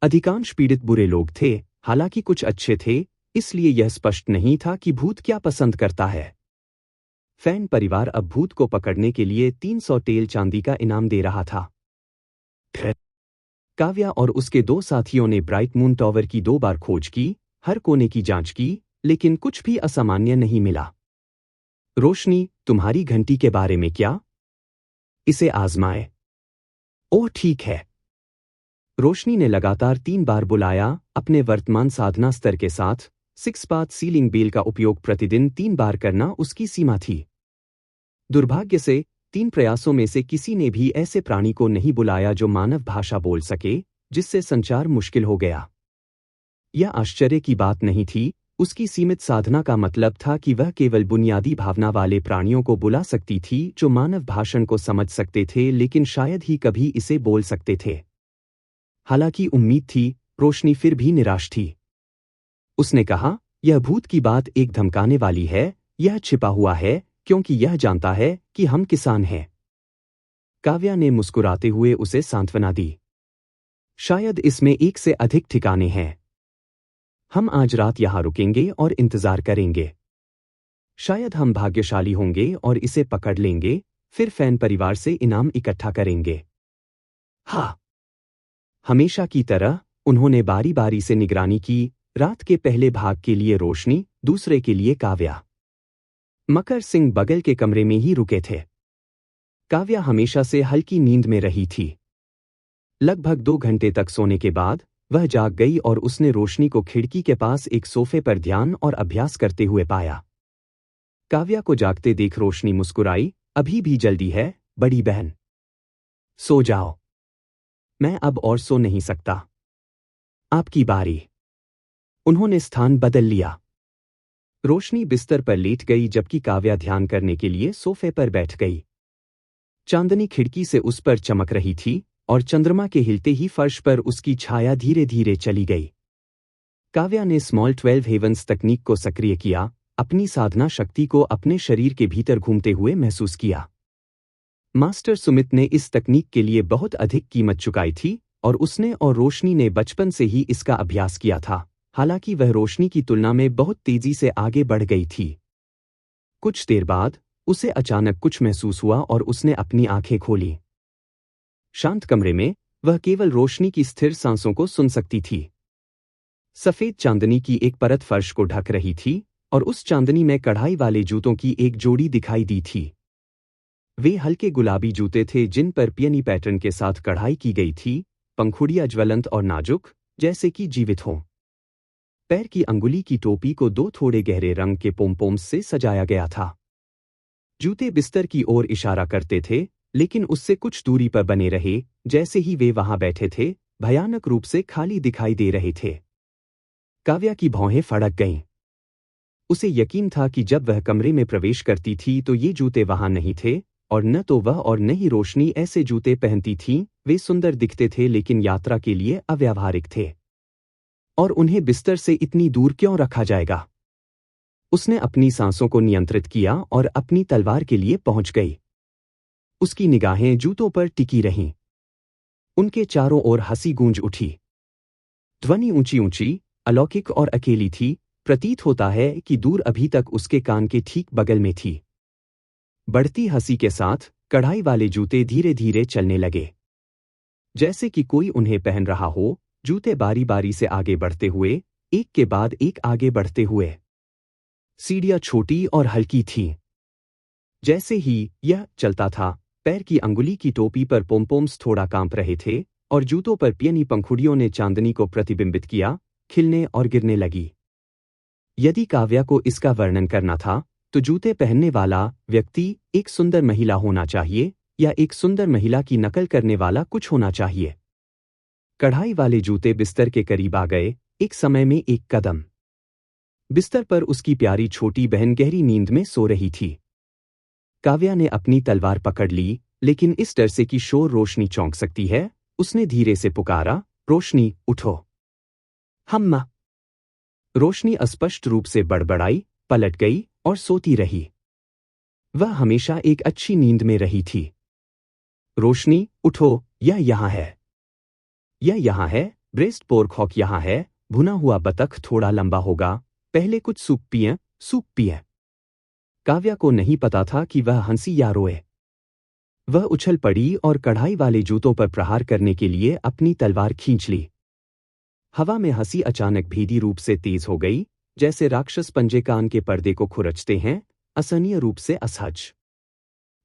अधिकांश पीड़ित बुरे लोग थे, हालांकि कुछ अच्छे थे, इसलिए यह स्पष्ट नहीं था कि भूत क्या पसंद करता है। फैन परिवार अब भूत को पकड़ने के लिए 300 टेल चांदी का इनाम दे रहा था। फिर काव्या और उसके 2 साथियों ने ब्राइट मून टॉवर की 2 बार खोज की, हर कोने की जांच की, लेकिन कुछ भी असामान्य नहीं मिला। रोशनी, तुम्हारी घंटी के बारे में क्या? इसे आजमाए। ओह ठीक है। रोशनी ने लगातार 3 बार बुलाया, अपने वर्तमान साधना स्तर के साथ 6 पाथ सीलिंग बेल का उपयोग प्रतिदिन 3 बार करना उसकी सीमा थी। दुर्भाग्य से 3 प्रयासों में से किसी ने भी ऐसे प्राणी को नहीं बुलाया जो मानव भाषा बोल सके, जिससे संचार मुश्किल हो गया। यह आश्चर्य की बात नहीं थी, उसकी सीमित साधना का मतलब था कि वह केवल बुनियादी भावना वाले प्राणियों को बुला सकती थी जो मानव भाषण को समझ सकते थे लेकिन शायद ही कभी इसे बोल सकते थे। हालांकि उम्मीद थी, रोशनी फिर भी निराश थी। उसने कहा, यह भूत की बात एक धमकाने वाली है, यह छिपा हुआ है क्योंकि यह जानता है कि हम किसान हैं। काव्या ने मुस्कुराते हुए उसे सांत्वना दी। शायद इसमें 1 से अधिक ठिकाने हैं। हम आज रात यहां रुकेंगे और इंतजार करेंगे। शायद हम भाग्यशाली होंगे और इसे पकड़ लेंगे, फिर फैन परिवार से इनाम इकट्ठा करेंगे। हाँ। हमेशा की तरह उन्होंने बारी बारी से निगरानी की, रात के पहले भाग के लिए रोशनी, दूसरे के लिए काव्या। मकर सिंह बगल के कमरे में ही रुके थे। काव्या हमेशा से हल्की नींद में रही थी। लगभग 2 घंटे तक सोने के बाद वह जाग गई और उसने रोशनी को खिड़की के पास एक सोफे पर ध्यान और अभ्यास करते हुए पाया। काव्या को जागते देख रोशनी मुस्कुराई, अभी भी जल्दी है, बड़ी बहन। सो जाओ। मैं अब और सो नहीं सकता। आपकी बारी। उन्होंने स्थान बदल लिया। रोशनी बिस्तर पर लेट गई जबकि काव्या ध्यान करने के लिए सोफे पर बैठ गई। चांदनी खिड़की से उस पर चमक रही थी और चंद्रमा के हिलते ही फर्श पर उसकी छाया धीरे धीरे चली गई। काव्या ने स्मॉल 12 हेवंस तकनीक को सक्रिय किया, अपनी साधना शक्ति को अपने शरीर के भीतर घूमते हुए महसूस किया। मास्टर सुमित ने इस तकनीक के लिए बहुत अधिक कीमत चुकाई थी और उसने और रोशनी ने बचपन से ही इसका अभ्यास किया था, हालांकि वह रोशनी की तुलना में बहुत तेजी से आगे बढ़ गई थी। कुछ देर बाद उसे अचानक कुछ महसूस हुआ और उसने अपनी आंखें खोली। शांत कमरे में वह केवल रोशनी की स्थिर सांसों को सुन सकती थी। सफेद चांदनी की एक परत फर्श को ढक रही थी और उस चांदनी में कढ़ाई वाले जूतों की एक जोड़ी दिखाई दी थी। वे हल्के गुलाबी जूते थे जिन पर पियनी पैटर्न के साथ कढ़ाई की गई थी, पंखुड़ियां ज्वलंत और नाजुक, जैसे कि जीवित हों। पैर की अंगुली की टोपी को दो थोड़े गहरे रंग के पोमपोम्स से सजाया गया था। जूते बिस्तर की ओर इशारा करते थे, लेकिन उससे कुछ दूरी पर बने रहे। जैसे ही वे वहां बैठे थे, भयानक रूप से खाली दिखाई दे रहे थे। काव्या की भौहें फड़क गईं। उसे यकीन था कि जब वह कमरे में प्रवेश करती थी तो ये जूते वहां नहीं थे, और न तो वह और न ही रोशनी ऐसे जूते पहनती थीं। वे सुंदर दिखते थे लेकिन यात्रा के लिए अव्यावहारिक थे। और उन्हें बिस्तर से इतनी दूर क्यों रखा जाएगा? उसने अपनी सांसों को नियंत्रित किया और अपनी तलवार के लिए पहुंच गई। उसकी निगाहें जूतों पर टिकी रहीं। उनके चारों ओर हंसी गूंज उठी। ध्वनि ऊंची ऊंची, अलौकिक और अकेली थी। प्रतीत होता है कि दूर अभी तक उसके कान के ठीक बगल में थी। बढ़ती हंसी के साथ कढ़ाई वाले जूते धीरे धीरे चलने लगे, जैसे कि कोई उन्हें पहन रहा हो। जूते बारी बारी से आगे बढ़ते हुए, एक के बाद एक आगे बढ़ते हुए। सीढ़ियां छोटी और हल्की थीं। जैसे ही यह चलता था, पैर की अंगुली की टोपी पर पोमपोम्स थोड़ा कांप रहे थे, और जूतों पर पियनी पंखुड़ियों ने चांदनी को प्रतिबिंबित किया, खिलने और गिरने लगी। यदि काव्या को इसका वर्णन करना था, तो जूते पहनने वाला व्यक्ति एक सुंदर महिला होना चाहिए, या एक सुंदर महिला की नकल करने वाला कुछ होना चाहिए। कढ़ाई वाले जूते बिस्तर के करीब आ गए, एक समय में एक कदम। बिस्तर पर उसकी प्यारी छोटी बहन गहरी नींद में सो रही थी। काव्या ने अपनी तलवार पकड़ ली, लेकिन इस डर से कि शोर रोशनी चौंक सकती है, उसने धीरे से पुकारा, रोशनी, उठो। हम्मा। रोशनी अस्पष्ट रूप से बड़बड़ाई, पलट गई और सोती रही। वह हमेशा एक अच्छी नींद में रही थी। रोशनी, उठो, यह यहाँ है। यह यहाँ है, ब्रेस्ट पोर्क हॉक यहाँ है, भुना हुआ बतख थोड़ा लंबा होगा, पहले कुछ सूप पिएं, सूप पिएं। काव्या को नहीं पता था कि वह हंसी या रोए। वह उछल पड़ी और कढ़ाई वाले जूतों पर प्रहार करने के लिए अपनी तलवार खींच ली। हवा में हंसी अचानक भीदी रूप से तेज हो गई, जैसे राक्षस पंजे कान के पर्दे को खुरचते हैं, असहनीय रूप से असहज।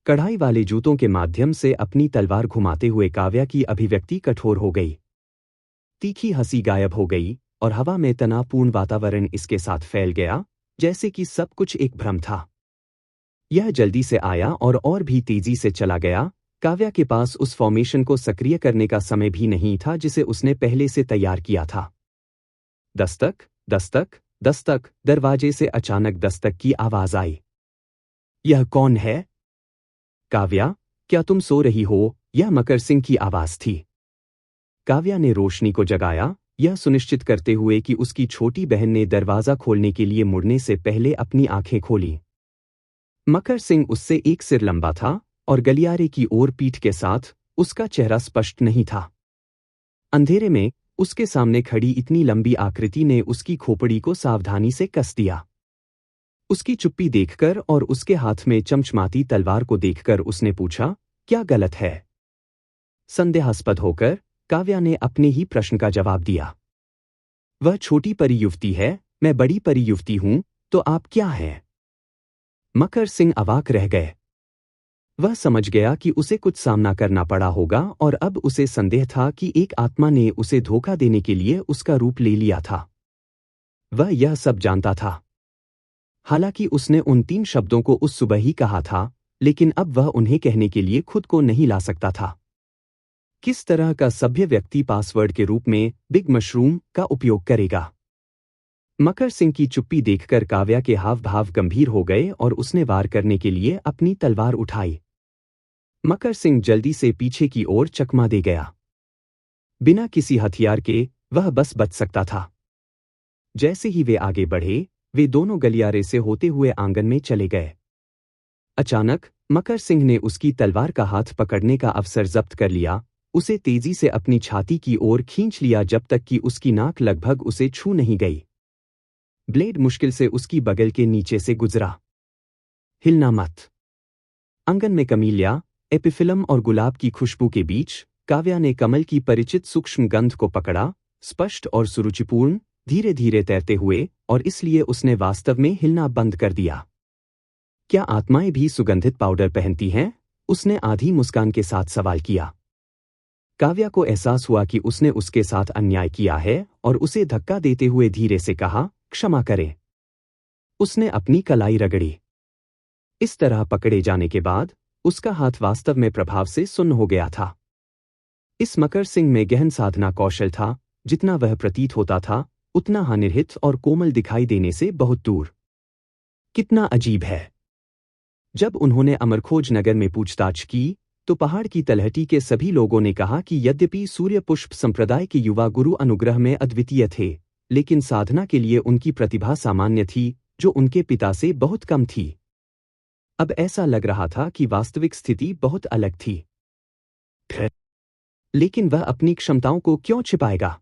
कढ़ाई वाले जूतों के माध्यम से अपनी तलवार घुमाते हुए काव्या की अभिव्यक्ति कठोर हो गई। तीखी हंसी गायब हो गई, और हवा में तनावपूर्ण वातावरण इसके साथ फैल गया, जैसे कि सब कुछ एक भ्रम था। यह जल्दी से आया और भी तेजी से चला गया। काव्या के पास उस फॉर्मेशन को सक्रिय करने का समय भी नहीं था जिसे उसने पहले से तैयार किया था। दस्तक, दस्तक, दस्तक। दरवाजे से अचानक दस्तक की आवाज आई। यह कौन है? काव्या, क्या तुम सो रही हो? यह मकर सिंह की आवाज थी। काव्या ने रोशनी को जगाया, यह सुनिश्चित करते हुए कि उसकी छोटी बहन ने दरवाजा खोलने के लिए मुड़ने से पहले अपनी आंखें खोली। मकर सिंह उससे एक सिर लंबा था, और गलियारे की ओर पीठ के साथ। उसका चेहरा स्पष्ट नहीं था। अंधेरे में उसके सामने खड़ी इतनी लंबी आकृति ने उसकी खोपड़ी को सावधानी से कस दिया। उसकी चुप्पी देखकर और उसके हाथ में चमचमाती तलवार को देखकर उसने पूछा, क्या गलत है? संदेहास्पद होकर काव्या ने अपने ही प्रश्न का जवाब दिया। वह छोटी परी युवती है, मैं बड़ी परी युवती हूं, तो आप क्या हैं? मकर सिंह अवाक रह गए। वह समझ गया कि उसे कुछ सामना करना पड़ा होगा, और अब उसे संदेह था कि एक आत्मा ने उसे धोखा देने के लिए उसका रूप ले लिया था। वह यह सब जानता था। हालांकि उसने उन 3 शब्दों को उस सुबह ही कहा था, लेकिन अब वह उन्हें कहने के लिए खुद को नहीं ला सकता था। किस तरह का सभ्य व्यक्ति पासवर्ड के रूप में बिग मशरूम का उपयोग करेगा? मकर सिंह की चुप्पी देखकर काव्या के हाव भाव गंभीर हो गए और उसने वार करने के लिए अपनी तलवार उठाई। मकर सिंह जल्दी से पीछे की ओर चकमा दे गया। बिना किसी हथियार के वह बस बच सकता था। जैसे ही वे आगे बढ़े, वे दोनों गलियारे से होते हुए आंगन में चले गए। अचानक मकर सिंह ने उसकी तलवार का हाथ पकड़ने का अवसर जब्त कर लिया, उसे तेजी से अपनी छाती की ओर खींच लिया जब तक कि उसकी नाक लगभग उसे छू नहीं गई। ब्लेड मुश्किल से उसकी बगल के नीचे से गुजरा। हिलना मत। आंगन में कमीलिया, एपिफिलम और गुलाब की खुशबू के बीच काव्या ने कमल की परिचित सूक्ष्म गंध को पकड़ा, स्पष्ट और सुरुचिपूर्ण, धीरे धीरे तैरते हुए, और इसलिए उसने वास्तव में हिलना बंद कर दिया। क्या आत्माएं भी सुगंधित पाउडर पहनती हैं? उसने आधी मुस्कान के साथ सवाल किया। काव्या को एहसास हुआ कि उसने उसके साथ अन्याय किया है और उसे धक्का देते हुए धीरे से कहा, क्षमा करें। उसने अपनी कलाई रगड़ी। इस तरह पकड़े जाने के बाद उसका हाथ वास्तव में प्रभाव से सुन्न हो गया था। इस मकर सिंह में गहन साधना कौशल था, जितना वह प्रतीत होता था उतना अनिर्हित और कोमल दिखाई देने से बहुत दूर। कितना अजीब है। जब उन्होंने अमरखोज नगर में पूछताछ की तो पहाड़ की तलहटी के सभी लोगों ने कहा कि यद्यपि सूर्य पुष्प संप्रदाय के युवा गुरु अनुग्रह में अद्वितीय थे, लेकिन साधना के लिए उनकी प्रतिभा सामान्य थी, जो उनके पिता से बहुत कम थी। अब ऐसा लग रहा था कि वास्तविक स्थिति बहुत अलग थी। लेकिन वह अपनी क्षमताओं को क्यों छिपाएगा?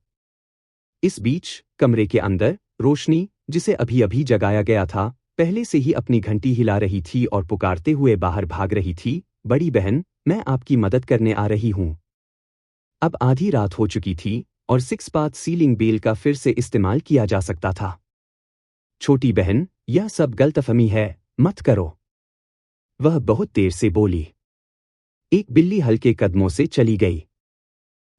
इस बीच कमरे के अंदर रोशनी, जिसे अभी अभी जगाया गया था, पहले से ही अपनी घंटी हिला रही थी और पुकारते हुए बाहर भाग रही थी, बड़ी बहन, मैं आपकी मदद करने आ रही हूं। अब आधी रात हो चुकी थी और 6 पाथ सीलिंग बेल का फिर से इस्तेमाल किया जा सकता था। छोटी बहन, यह सब गलतफहमी है, मत करो। वह बहुत देर से बोली। एक बिल्ली हल्के कदमों से चली गई।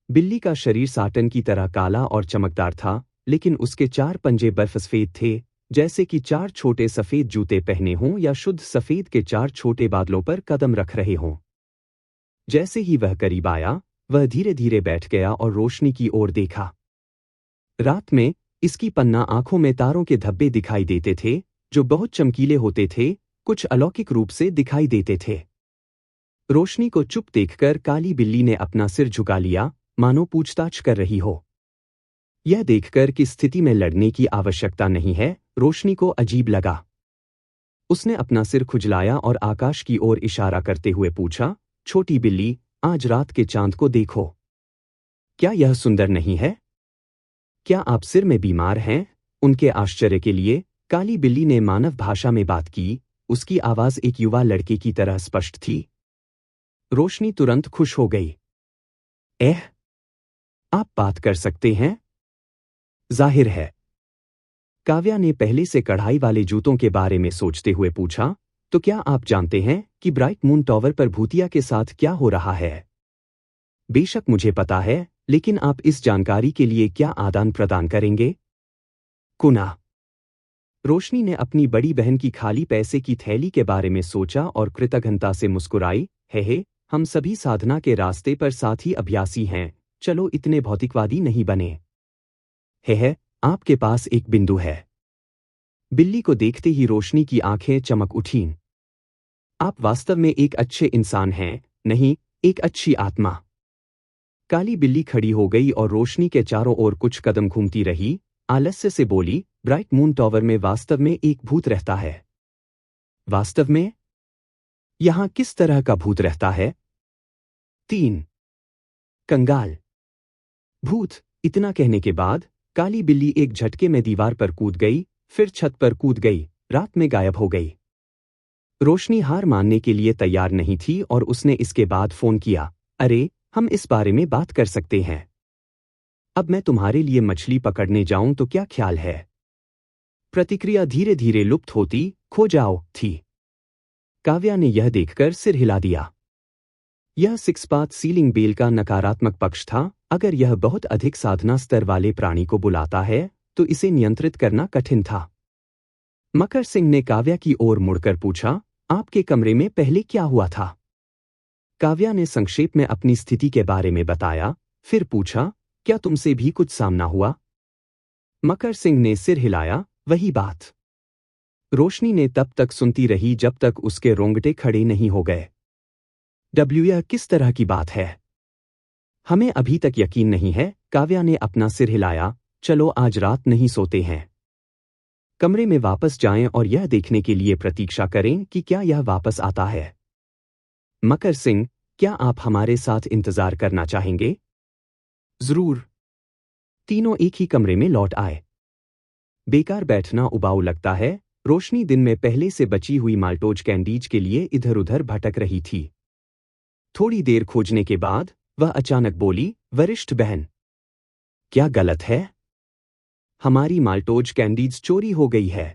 बिल्ली का शरीर साटन की तरह काला और चमकदार था, लेकिन उसके 4 पंजे बर्फ सफेद थे, जैसे कि 4 छोटे सफेद जूते पहने हों या शुद्ध सफेद के 4 छोटे बादलों पर कदम रख रहे हों। जैसे ही वह करीब आया, वह धीरे धीरे बैठ गया और रोशनी की ओर देखा। रात में इसकी पन्ना आंखों में तारों के धब्बे दिखाई देते थे, जो बहुत चमकीले होते थे, कुछ अलौकिक रूप से दिखाई देते थे। रोशनी को चुप देखकर काली बिल्ली ने अपना सिर झुका लिया, मानो पूछताछ कर रही हो। यह देखकर कि स्थिति में लड़ने की आवश्यकता नहीं है, रोशनी को अजीब लगा। उसने अपना सिर खुजलाया और आकाश की ओर इशारा करते हुए पूछा, छोटी बिल्ली, आज रात के चांद को देखो। क्या यह सुंदर नहीं है? क्या आप सिर में बीमार हैं? उनके आश्चर्य के लिए काली बिल्ली ने मानव भाषा में बात की, उसकी आवाज एक युवा लड़के की तरह स्पष्ट थी। रोशनी तुरंत खुश हो गई। आप बात कर सकते हैं? जाहिर है। काव्या ने पहले से कढ़ाई वाले जूतों के बारे में सोचते हुए पूछा, तो क्या आप जानते हैं कि ब्राइट मून टॉवर पर भूतिया के साथ क्या हो रहा है? बेशक मुझे पता है, लेकिन आप इस जानकारी के लिए क्या आदान प्रदान करेंगे? कुना। रोशनी ने अपनी बड़ी बहन की खाली पैसे की थैली के बारे में सोचा और कृतज्ञता से मुस्कुराई, हे, हम सभी साधना के रास्ते पर साथ ही अभ्यासी हैं, चलो इतने भौतिकवादी नहीं बने। हे, आपके पास एक बिंदु है। बिल्ली को देखते ही रोशनी की आंखें चमक उठीं। आप वास्तव में एक अच्छे इंसान हैं, नहीं, एक अच्छी आत्मा। काली बिल्ली खड़ी हो गई और रोशनी के चारों ओर कुछ कदम घूमती रही, आलस्य से बोली, ब्राइट मून टॉवर में वास्तव में एक भूत रहता है। वास्तव में? यहां किस तरह का भूत रहता है? 3 कंगाल भूत। इतना कहने के बाद काली बिल्ली एक झटके में दीवार पर कूद गई, फिर छत पर कूद गई, रात में गायब हो गई। रोशनी हार मानने के लिए तैयार नहीं थी और उसने इसके बाद फोन किया, अरे, हम इस बारे में बात कर सकते हैं। अब मैं तुम्हारे लिए मछली पकड़ने जाऊं तो क्या ख्याल है? प्रतिक्रिया धीरे धीरे लुप्त होती, खो जाओ थी। काव्या ने यह देखकर सिर हिला दिया। यह 6 पाथ सीलिंग बेल का नकारात्मक पक्ष था। अगर यह बहुत अधिक साधना स्तर वाले प्राणी को बुलाता है तो इसे नियंत्रित करना कठिन था। मकर सिंह ने काव्या की ओर मुड़कर पूछा, आपके कमरे में पहले क्या हुआ था? काव्या ने संक्षेप में अपनी स्थिति के बारे में बताया, फिर पूछा, क्या तुमसे भी कुछ सामना हुआ? मकर सिंह ने सिर हिलाया, वही बात। रोशनी ने तब तक सुनती रही जब तक उसके रोंगटे खड़े नहीं हो गए। यह किस तरह की बात है? हमें अभी तक यकीन नहीं है। काव्या ने अपना सिर हिलाया, चलो आज रात नहीं सोते हैं। कमरे में वापस जाएं और यह देखने के लिए प्रतीक्षा करें कि क्या यह वापस आता है। मकर सिंह, क्या आप हमारे साथ इंतजार करना चाहेंगे? जरूर। तीनों एक ही कमरे में लौट आए। बेकार बैठना उबाऊ लगता है। रोशनी दिन में पहले से बची हुई माल्टोज कैंडीज के लिए इधर उधर भटक रही थी। थोड़ी देर खोजने के बाद वह अचानक बोली, वरिष्ठ बहन, क्या गलत है? हमारी माल्टोज कैंडीज चोरी हो गई है।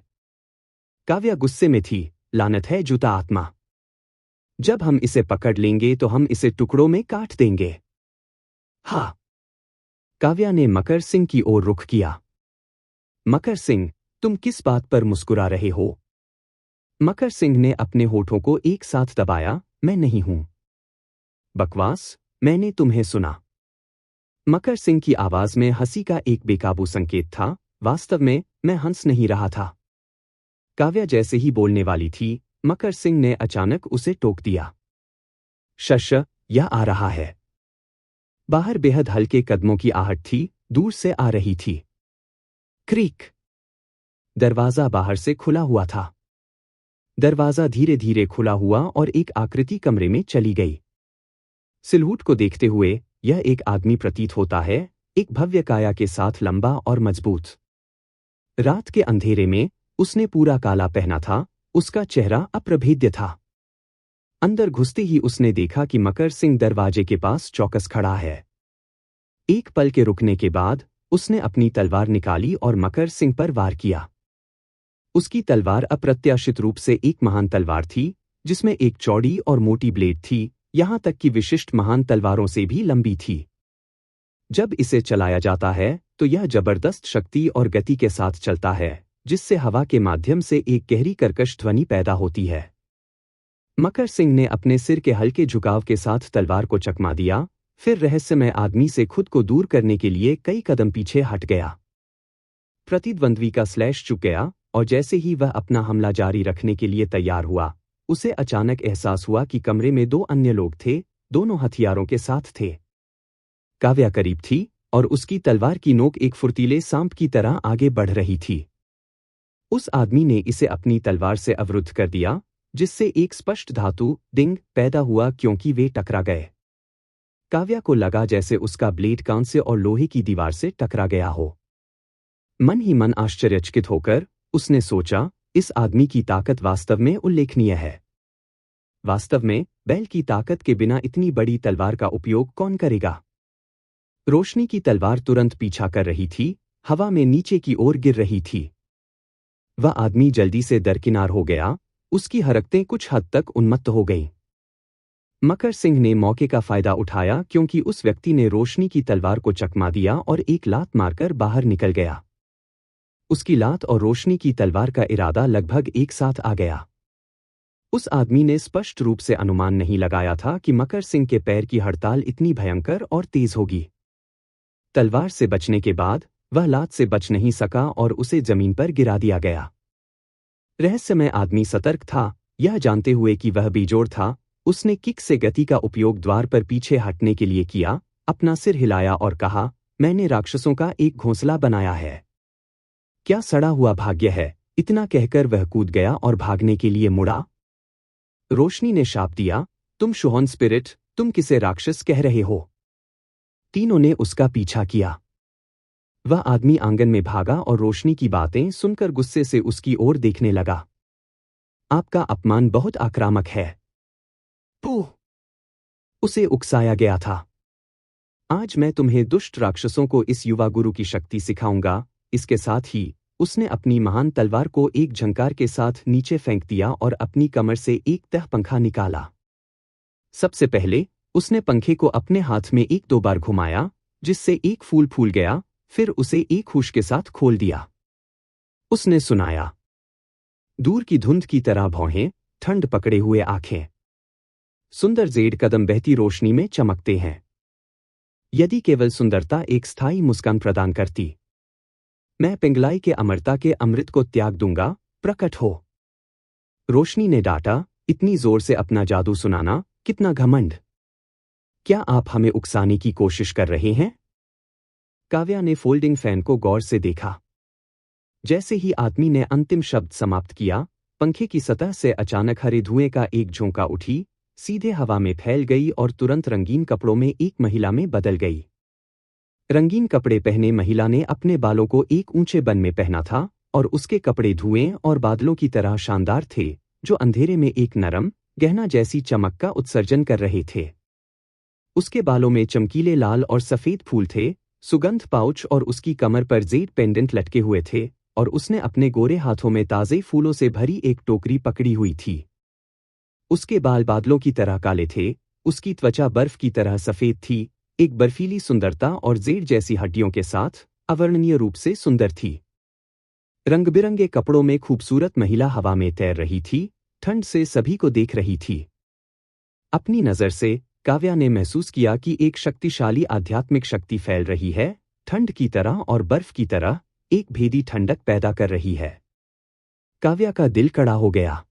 काव्या गुस्से में थी, लानत है जूता आत्मा। जब हम इसे पकड़ लेंगे तो हम इसे टुकड़ों में काट देंगे। हाँ। काव्या ने मकर सिंह की ओर रुख किया। मकर सिंह, तुम किस बात पर मुस्कुरा रहे हो? मकर सिंह ने अपने होठों को एक साथ दबाया। मैं नहीं हूं। बकवास, मैंने तुम्हें सुना। मकर सिंह की आवाज में हंसी का एक बेकाबू संकेत था। वास्तव में मैं हंस नहीं रहा था। काव्या जैसे ही बोलने वाली थी, मकर सिंह ने अचानक उसे टोक दिया। शश, यह आ रहा है। बाहर बेहद हल्के कदमों की आहट थी, दूर से आ रही थी। क्रीक। दरवाजा बाहर से खुला हुआ था। दरवाजा धीरे धीरे खुला हुआ और एक आकृति कमरे में चली गई। सिलहूट को देखते हुए यह एक आदमी प्रतीत होता है, एक भव्य काया के साथ लंबा और मजबूत। रात के अंधेरे में उसने पूरा काला पहना था, उसका चेहरा अप्रभेद्य था। अंदर घुसते ही उसने देखा कि मकर सिंह दरवाजे के पास चौकस खड़ा है। एक पल के रुकने के बाद उसने अपनी तलवार निकाली और मकर सिंह पर वार किया। उसकी तलवार अप्रत्याशित रूप से एक महान तलवार थी, जिसमें एक चौड़ी और मोटी ब्लेड थी, यहां तक कि विशिष्ट महान तलवारों से भी लंबी थी। जब इसे चलाया जाता है तो यह जबरदस्त शक्ति और गति के साथ चलता है, जिससे हवा के माध्यम से एक गहरी कर्कश ध्वनि पैदा होती है। मकर सिंह ने अपने सिर के हल्के झुकाव के साथ तलवार को चकमा दिया, फिर रहस्यमय आदमी से खुद को दूर करने के लिए कई कदम पीछे हट गया। प्रतिद्वंद्वी का स्लैश चुक गया और जैसे ही वह अपना हमला जारी रखने के लिए तैयार हुआ, उसे अचानक एहसास हुआ कि कमरे में दो अन्य लोग थे, दोनों हथियारों के साथ थे। काव्या करीब थी और उसकी तलवार की नोक एक फुर्तीले सांप की तरह आगे बढ़ रही थी। उस आदमी ने इसे अपनी तलवार से अवरुद्ध कर दिया, जिससे एक स्पष्ट धातु डिंग पैदा हुआ क्योंकि वे टकरा गए। काव्या को लगा जैसे उसका ब्लेड कांस्य और लोहे की दीवार से टकरा गया हो। मन ही मन आश्चर्यचकित होकर उसने सोचा, इस आदमी की ताकत वास्तव में उल्लेखनीय है। वास्तव में बैल की ताकत के बिना इतनी बड़ी तलवार का उपयोग कौन करेगा? रोशनी की तलवार तुरंत पीछा कर रही थी, हवा में नीचे की ओर गिर रही थी। वह आदमी जल्दी से दरकिनार हो गया, उसकी हरकतें कुछ हद तक उन्मत्त हो गईं। मकर सिंह ने मौके का फायदा उठाया क्योंकि उस व्यक्ति ने रोशनी की तलवार को चकमा दिया और एक लात मारकर बाहर निकल गया। उसकी लात और रोशनी की तलवार का इरादा लगभग एक साथ आ गया। उस आदमी ने स्पष्ट रूप से अनुमान नहीं लगाया था कि मकर सिंह के पैर की हड़ताल इतनी भयंकर और तेज होगी। तलवार से बचने के बाद वह लात से बच नहीं सका और उसे जमीन पर गिरा दिया गया। रहस्यमय आदमी सतर्क था, यह जानते हुए कि वह बेजोड़ था। उसने किक से गति का उपयोग द्वार पर पीछे हटने के लिए किया, अपना सिर हिलाया और कहा, मैंने राक्षसों का एक घोंसला बनाया है। क्या सड़ा हुआ भाग्य है। इतना कहकर वह कूद गया और भागने के लिए मुड़ा। रोशनी ने शाप दिया, तुम शुहन स्पिरिट, तुम किसे राक्षस कह रहे हो? तीनों ने उसका पीछा किया। वह आदमी आंगन में भागा और रोशनी की बातें सुनकर गुस्से से उसकी ओर देखने लगा। आपका अपमान बहुत आक्रामक है। पुह! उसे उकसाया गया था। आज मैं तुम्हें दुष्ट राक्षसों को इस युवा गुरु की शक्ति सिखाऊंगा। इसके साथ ही उसने अपनी महान तलवार को एक झंकार के साथ नीचे फेंक दिया और अपनी कमर से एक तह पंखा निकाला। सबसे पहले उसने पंखे को अपने हाथ में एक दो बार घुमाया, जिससे एक फूल फूल गया, फिर उसे एक हुश के साथ खोल दिया। उसने सुनाया, दूर की धुंध की तरह भौहें, ठंड पकड़े हुए आंखें, सुंदर जेड कदम बहती रोशनी में चमकते हैं। यदि केवल सुंदरता एक स्थायी मुस्कान प्रदान करती, मैं पिंगलाई के अमरता के अमृत को त्याग दूंगा, प्रकट हो। रोशनी ने डांटा, इतनी जोर से अपना जादू सुनाना, कितना घमंड। क्या आप हमें उकसाने की कोशिश कर रहे हैं? काव्या ने फोल्डिंग फैन को गौर से देखा। जैसे ही आदमी ने अंतिम शब्द समाप्त किया, पंखे की सतह से अचानक हरे धुएं का एक झोंका उठी, सीधे हवा में फैल गई और तुरंत रंगीन कपड़ों में एक महिला में बदल गई। रंगीन कपड़े पहने महिला ने अपने बालों को एक ऊंचे बन में पहना था और उसके कपड़े धुएं और बादलों की तरह शानदार थे, जो अंधेरे में एक नरम, गहना जैसी चमक का उत्सर्जन कर रहे थे। उसके बालों में चमकीले लाल और सफेद फूल थे, सुगंध पाउच और उसकी कमर पर जेड पेंडेंट लटके हुए थे और उसने अपने गोरे हाथों में ताजे फूलों से भरी एक टोकरी पकड़ी हुई थी। उसके बाल बादलों की तरह काले थे, उसकी त्वचा बर्फ की तरह सफेद थी, एक बर्फीली सुंदरता और जेड जैसी हड्डियों के साथ अवर्णनीय रूप से सुंदर थी। रंग-बिरंगे कपड़ों में खूबसूरत महिला हवा में तैर रही थी, ठंड से सभी को देख रही थी। अपनी नज़र से काव्या ने महसूस किया कि एक शक्तिशाली आध्यात्मिक शक्ति फैल रही है, ठंड की तरह और बर्फ की तरह, एक भेदी ठंडक पैदा कर रही है। काव्या का दिल कड़ा हो गया।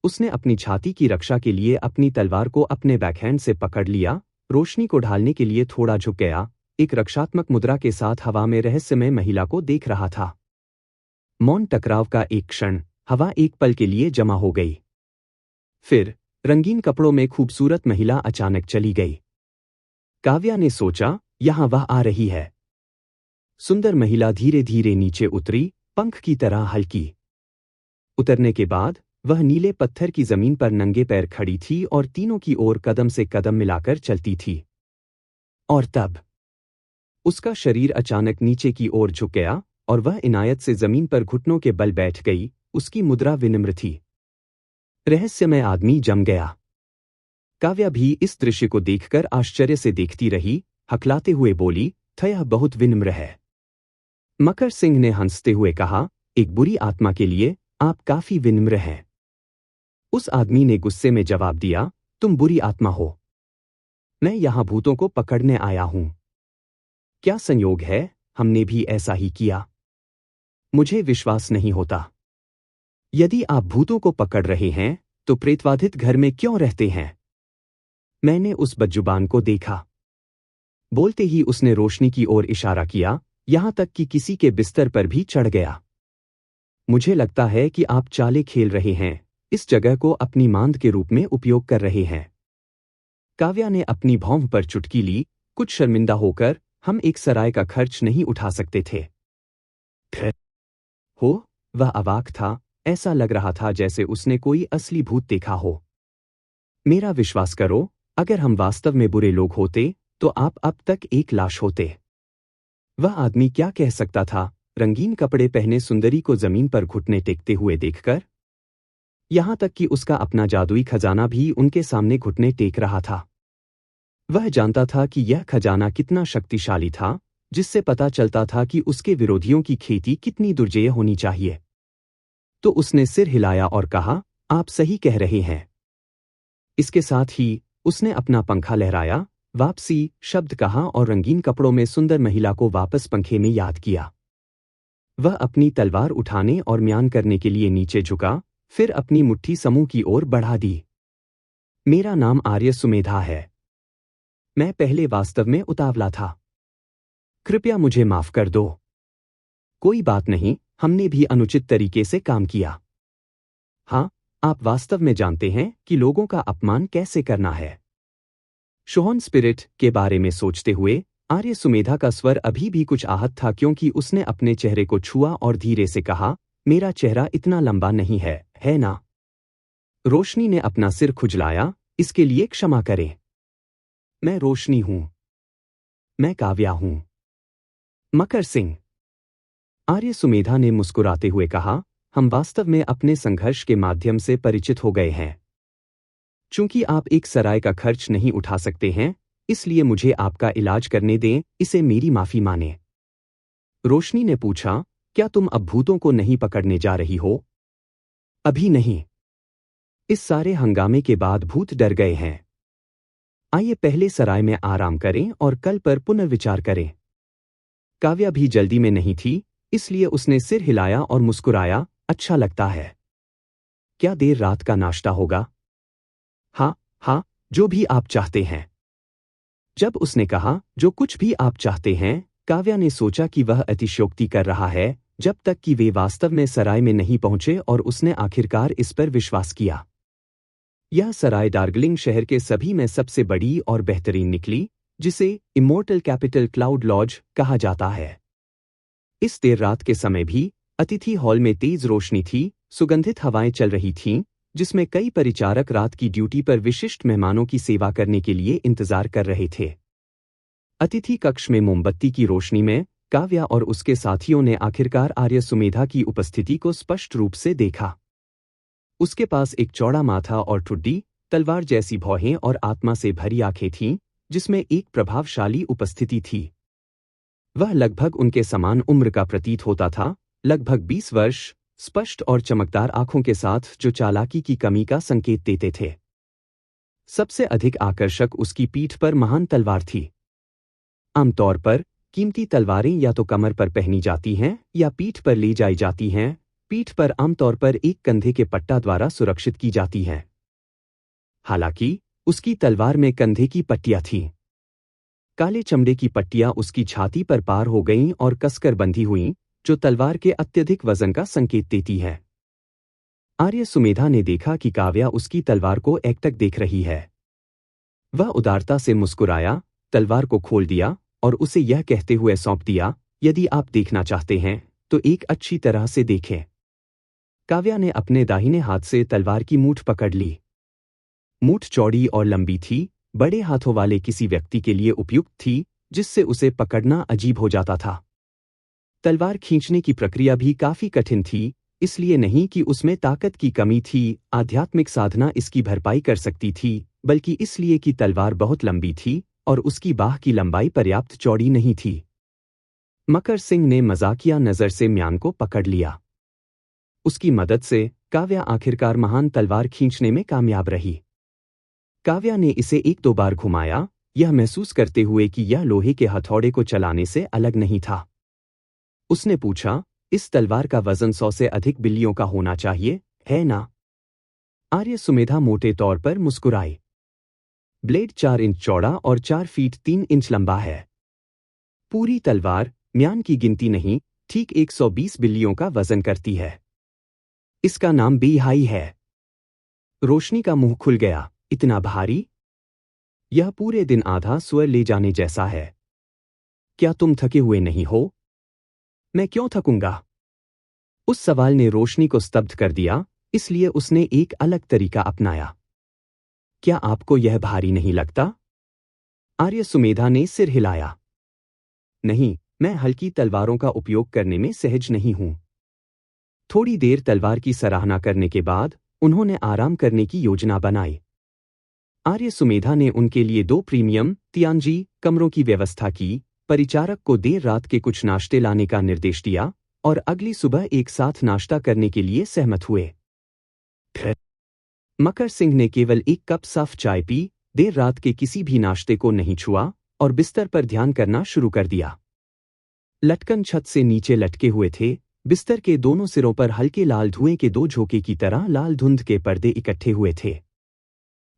उसने अपनी छाती की रक्षा के लिए अपनी तलवार को अपने बैकहैंड से पकड़ लिया, रोशनी को ढालने के लिए थोड़ा झुक गया, एक रक्षात्मक मुद्रा के साथ हवा में रहस्यमय महिला को देख रहा था। मौन टकराव का एक क्षण, हवा एक पल के लिए जमा हो गई। फिर रंगीन कपड़ों में खूबसूरत महिला अचानक चली गई। काव्या ने सोचा, यहां वह आ रही है। सुंदर महिला धीरे धीरे नीचे उतरी, पंख की तरह हल्की। उतरने के बाद वह नीले पत्थर की जमीन पर नंगे पैर खड़ी थी और तीनों की ओर कदम से कदम मिलाकर चलती थी। और तब उसका शरीर अचानक नीचे की ओर झुक गया और वह इनायत से जमीन पर घुटनों के बल बैठ गई, उसकी मुद्रा विनम्र थी। रहस्यमय आदमी जम गया। काव्या भी इस दृश्य को देखकर आश्चर्य से देखती रही, हकलाते हुए बोली, था यह बहुत विनम्र है। मकर सिंह ने हंसते हुए कहा, एक बुरी आत्मा के लिए आप काफी विनम्र हैं। उस आदमी ने गुस्से में जवाब दिया, तुम बुरी आत्मा हो। मैं यहां भूतों को पकड़ने आया हूं। क्या संयोग है, हमने भी ऐसा ही किया। मुझे विश्वास नहीं होता। यदि आप भूतों को पकड़ रहे हैं, तो प्रेतवाधित घर में क्यों रहते हैं? मैंने उस बदजुबान को देखा। बोलते ही उसने रोशनी की ओर इशारा किया, यहां तक कि किसी के बिस्तर पर भी चढ़ गया। मुझे लगता है कि आप चालें खेल रहे हैं, इस जगह को अपनी मांद के रूप में उपयोग कर रहे हैं। काव्या ने अपनी भौंह पर चुटकी ली, कुछ शर्मिंदा होकर, हम एक सराय का खर्च नहीं उठा सकते थे। हो, वह अवाक था, ऐसा लग रहा था जैसे उसने कोई असली भूत देखा हो। मेरा विश्वास करो, अगर हम वास्तव में बुरे लोग होते, तो आप अब तक एक लाश होते। वह आदमी क्या कह सकता था, रंगीन कपड़े पहने सुंदरी को जमीन पर घुटने टेकते हुए देखकर? यहां तक कि उसका अपना जादुई खजाना भी उनके सामने घुटने टेक रहा था। वह जानता था कि यह खजाना कितना शक्तिशाली था, जिससे पता चलता था कि उसके विरोधियों की खेती कितनी दुर्जेय होनी चाहिए। तो उसने सिर हिलाया और कहा, आप सही कह रहे हैं। इसके साथ ही उसने अपना पंखा लहराया, वापसी शब्द कहा और रंगीन कपड़ों में सुंदर महिला को वापस पंखे में याद किया। वह अपनी तलवार उठाने और म्यान करने के लिए नीचे झुका, फिर अपनी मुट्ठी समूह की ओर बढ़ा दी। मेरा नाम आर्य सुमेधा है। मैं पहले वास्तव में उतावला था। कृपया मुझे माफ कर दो। कोई बात नहीं, हमने भी अनुचित तरीके से काम किया। हाँ, आप वास्तव में जानते हैं कि लोगों का अपमान कैसे करना है। शोहन स्पिरिट के बारे में सोचते हुए आर्य सुमेधा का स्वर अभी भी कुछ आहत था, क्योंकि उसने अपने चेहरे को छुआ और धीरे से कहा, मेरा चेहरा इतना लंबा नहीं है ना? रोशनी ने अपना सिर खुजलाया, इसके लिए क्षमा करें। मैं रोशनी हूं। मैं काव्या हूं। मकर सिंह। आर्य सुमेधा ने मुस्कुराते हुए कहा, हम वास्तव में अपने संघर्ष के माध्यम से परिचित हो गए हैं। चूंकि आप एक सराय का खर्च नहीं उठा सकते हैं, इसलिए मुझे आपका इलाज करने दें, इसे मेरी माफी माने। रोशनी ने पूछा, क्या तुम अब भूतों को नहीं पकड़ने जा रही हो? अभी नहीं। इस सारे हंगामे के बाद भूत डर गए हैं। आइए पहले सराय में आराम करें और कल पर पुनर्विचार करें। काव्या भी जल्दी में नहीं थी, इसलिए उसने सिर हिलाया और मुस्कुराया, अच्छा लगता है। क्या देर रात का नाश्ता होगा? हाँ, जो भी आप चाहते हैं। जब उसने कहा, जो कुछ भी आप चाहते हैं, काव्या ने सोचा कि वह अतिशयोक्ति कर रहा है, जब तक कि वे वास्तव में सराय में नहीं पहुंचे और उसने आखिरकार इस पर विश्वास किया। यह सराय डार्गलिंग शहर के सभी में सबसे बड़ी और बेहतरीन निकली, जिसे इमोर्टल कैपिटल क्लाउड लॉज कहा जाता है। इस देर रात के समय भी अतिथि हॉल में तेज रोशनी थी, सुगंधित हवाएं चल रही थीं, जिसमें कई परिचारक रात की ड्यूटी पर विशिष्ट मेहमानों की सेवा करने के लिए इंतजार कर रहे थे। अतिथि कक्ष में मोमबत्ती की रोशनी में काव्या और उसके साथियों ने आखिरकार आर्य सुमेधा की उपस्थिति को स्पष्ट रूप से देखा। उसके पास एक चौड़ा माथा और ठुड्डी, तलवार जैसी भौहें और आत्मा से भरी आंखें थीं, जिसमें एक प्रभावशाली उपस्थिति थी। वह लगभग उनके समान उम्र का प्रतीत होता था, लगभग 20 वर्ष, स्पष्ट और चमकदार आंखों के साथ जो चालाकी की कमी का संकेत देते थे। सबसे अधिक आकर्षक उसकी पीठ पर महान तलवार थी। आमतौर पर कीमती तलवारें या तो कमर पर पहनी जाती हैं या पीठ पर ले जाई जाती हैं। पीठ पर आमतौर पर एक कंधे के पट्टा द्वारा सुरक्षित की जाती हैं। हालांकि उसकी तलवार में कंधे की पट्टियां थीं। काले चमड़े की पट्टियां उसकी छाती पर पार हो गईं और कसकर बंधी हुईं, जो तलवार के अत्यधिक वजन का संकेत देती है। आर्य सुमेधा ने देखा कि काव्या उसकी तलवार को एकटक देख रही है। वह उदारता से मुस्कुराया, तलवार को खोल दिया और उसे यह कहते हुए सौंप दिया, यदि आप देखना चाहते हैं तो एक अच्छी तरह से देखें। काव्या ने अपने दाहिने हाथ से तलवार की मूठ पकड़ ली। मूठ चौड़ी और लंबी थी, बड़े हाथों वाले किसी व्यक्ति के लिए उपयुक्त थी, जिससे उसे पकड़ना अजीब हो जाता था। तलवार खींचने की प्रक्रिया भी काफी कठिन थी, इसलिए नहीं कि उसमें ताकत की कमी थी, आध्यात्मिक साधना इसकी भरपाई कर सकती थी, बल्कि इसलिए कि तलवार बहुत लंबी थी और उसकी बाह की लंबाई पर्याप्त चौड़ी नहीं थी। मकर सिंह ने मजाकिया नजर से म्यान को पकड़ लिया। उसकी मदद से काव्या आखिरकार महान तलवार खींचने में कामयाब रही। काव्या ने इसे 1-2 बार घुमाया, यह महसूस करते हुए कि यह लोहे के हथौड़े को चलाने से अलग नहीं था। उसने पूछा, इस तलवार का वजन 100 से अधिक बिल्लियों का होना चाहिए, है ना? आर्य सुमेधा मोटे तौर पर मुस्कुराई। ब्लेड 4 इंच चौड़ा और 4 फीट 3 इंच लंबा है। पूरी तलवार, म्यान की गिनती नहीं, ठीक 120 बिल्लियों का वजन करती है। इसका नाम बेहाई है। रोशनी का मुंह खुल गया, इतना भारी? यह पूरे दिन आधा स्वर ले जाने जैसा है। क्या तुम थके हुए नहीं हो? मैं क्यों थकूंगा? उस सवाल ने रोशनी को स्तब्ध कर दिया, इसलिए उसने एक अलग तरीका अपनाया। क्या आपको यह भारी नहीं लगता? आर्य सुमेधा ने सिर हिलाया। नहीं, मैं हल्की तलवारों का उपयोग करने में सहज नहीं हूं। थोड़ी देर तलवार की सराहना करने के बाद उन्होंने आराम करने की योजना बनाई। आर्य सुमेधा ने उनके लिए 2 प्रीमियम तियांजी कमरों की व्यवस्था की, परिचारक को देर रात के कुछ नाश्ते लाने का निर्देश दिया और अगली सुबह एक साथ नाश्ता करने के लिए सहमत हुए। मकर सिंह ने केवल 1 कप साफ चाय पी, देर रात के किसी भी नाश्ते को नहीं छुआ और बिस्तर पर ध्यान करना शुरू कर दिया। लटकन छत से नीचे लटके हुए थे, बिस्तर के दोनों सिरों पर हल्के लाल धुएं के 2 झोंके की तरह लाल धुंध के पर्दे इकट्ठे हुए थे।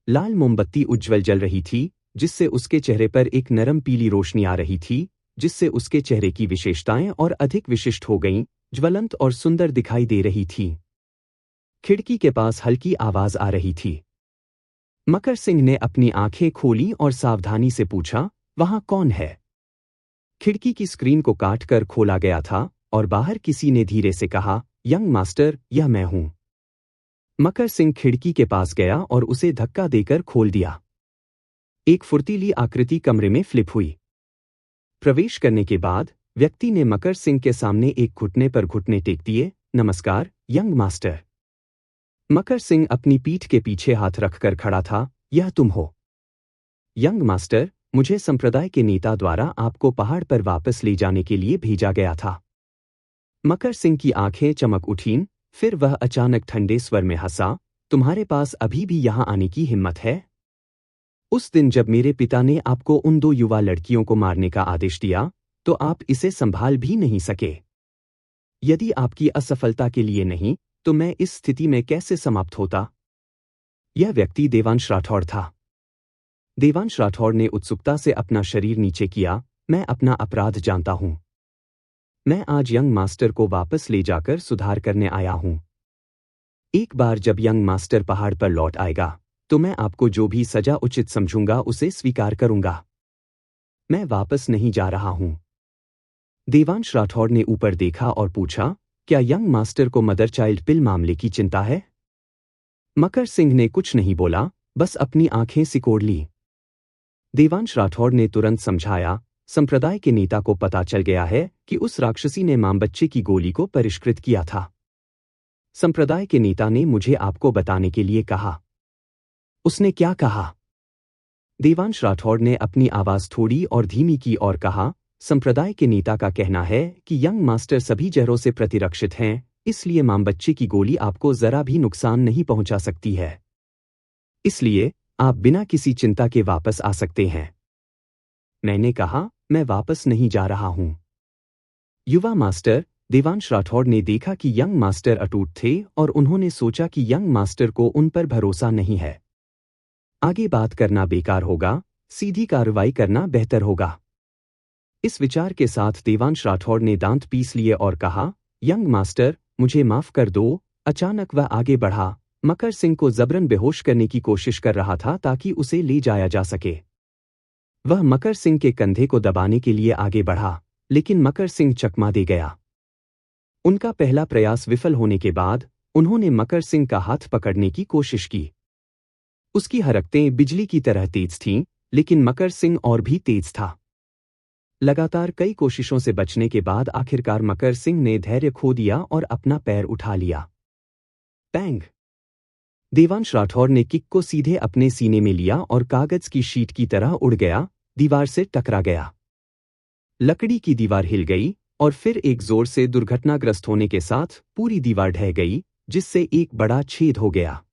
लाल मोमबत्ती उज्ज्वल जल रही थी, जिससे उसके चेहरे पर एक नरम पीली रोशनी आ रही थी, जिससे उसके चेहरे की विशेषताएं और अधिक विशिष्ट हो गईं, ज्वलंत और सुंदर दिखाई दे रही थीं। खिड़की के पास हल्की आवाज आ रही थी। मकर सिंह ने अपनी आंखें खोली और सावधानी से पूछा, वहां कौन है? खिड़की की स्क्रीन को काटकर खोला गया था और बाहर किसी ने धीरे से कहा, यंग मास्टर, यह मैं हूं। मकर सिंह खिड़की के पास गया और उसे धक्का देकर खोल दिया। एक फुर्तीली आकृति कमरे में फ्लिप हुई। प्रवेश करने के बाद व्यक्ति ने मकर सिंह के सामने एक घुटने पर घुटने टेक दिए। नमस्कार, यंग मास्टर। मकर सिंह अपनी पीठ के पीछे हाथ रखकर खड़ा था। यह तुम हो? यंग मास्टर, मुझे संप्रदाय के नेता द्वारा आपको पहाड़ पर वापस ले जाने के लिए भेजा गया था। मकर सिंह की आंखें चमक उठीं, फिर वह अचानक ठंडे स्वर में हंसा, तुम्हारे पास अभी भी यहां आने की हिम्मत है? उस दिन जब मेरे पिता ने आपको उन 2 युवा लड़कियों को मारने का आदेश दिया, तो आप इसे संभाल भी नहीं सके। यदि आपकी असफलता के लिए नहीं, तो मैं इस स्थिति में कैसे समाप्त होता? यह व्यक्ति देवांश राठौड़ था। देवांश राठौड़ ने उत्सुकता से अपना शरीर नीचे किया। मैं अपना अपराध जानता हूं। मैं आज यंग मास्टर को वापस ले जाकर सुधार करने आया हूं। एक बार जब यंग मास्टर पहाड़ पर लौट आएगा, तो मैं आपको जो भी सजा उचित समझूंगा उसे स्वीकार करूंगा। मैं वापस नहीं जा रहा हूं। देवांश राठौड़ ने ऊपर देखा और पूछा, क्या यंग मास्टर को मदर चाइल्ड पिल मामले की चिंता है? मकर सिंह ने कुछ नहीं बोला, बस अपनी आंखें सिकोड़ ली। देवांश राठौड़ ने तुरंत समझाया, संप्रदाय के नेता को पता चल गया है कि उस राक्षसी ने मां बच्चे की गोली को परिष्कृत किया था। संप्रदाय के नेता ने मुझे आपको बताने के लिए कहा। उसने क्या कहा? देवांश राठौड़ ने अपनी आवाज थोड़ी और धीमी की और कहा, संप्रदाय के नेता का कहना है कि यंग मास्टर सभी जहरों से प्रतिरक्षित हैं, इसलिए मां बच्चे की गोली आपको जरा भी नुकसान नहीं पहुंचा सकती है। इसलिए आप बिना किसी चिंता के वापस आ सकते हैं। मैंने कहा, मैं वापस नहीं जा रहा हूं। युवा मास्टर देवांश राठौड़ ने देखा कि यंग मास्टर अटूट थे और उन्होंने सोचा कि यंग मास्टर को उन पर भरोसा नहीं है। आगे बात करना बेकार होगा, सीधी कार्रवाई करना बेहतर होगा। इस विचार के साथ देवांश राठौड़ ने दांत पीस लिए और कहा, यंग मास्टर, मुझे माफ कर दो। अचानक वह आगे बढ़ा, मकर सिंह को जबरन बेहोश करने की कोशिश कर रहा था ताकि उसे ले जाया जा सके। वह मकर सिंह के कंधे को दबाने के लिए आगे बढ़ा, लेकिन मकर सिंह चकमा दे गया। उनका पहला प्रयास विफल होने के बाद उन्होंने मकर सिंह का हाथ पकड़ने की कोशिश की। उसकी हरकतें बिजली की तरह तेज थीं, लेकिन मकर सिंह और भी तेज था। लगातार कई कोशिशों से बचने के बाद आखिरकार मकर सिंह ने धैर्य खो दिया और अपना पैर उठा लिया। पैंग! देवांश राठौड़ ने किक को सीधे अपने सीने में लिया और कागज की शीट की तरह उड़ गया, दीवार से टकरा गया। लकड़ी की दीवार हिल गई और फिर एक जोर से दुर्घटनाग्रस्त होने के साथ पूरी दीवार ढह गई, जिससे एक बड़ा छेद हो गया।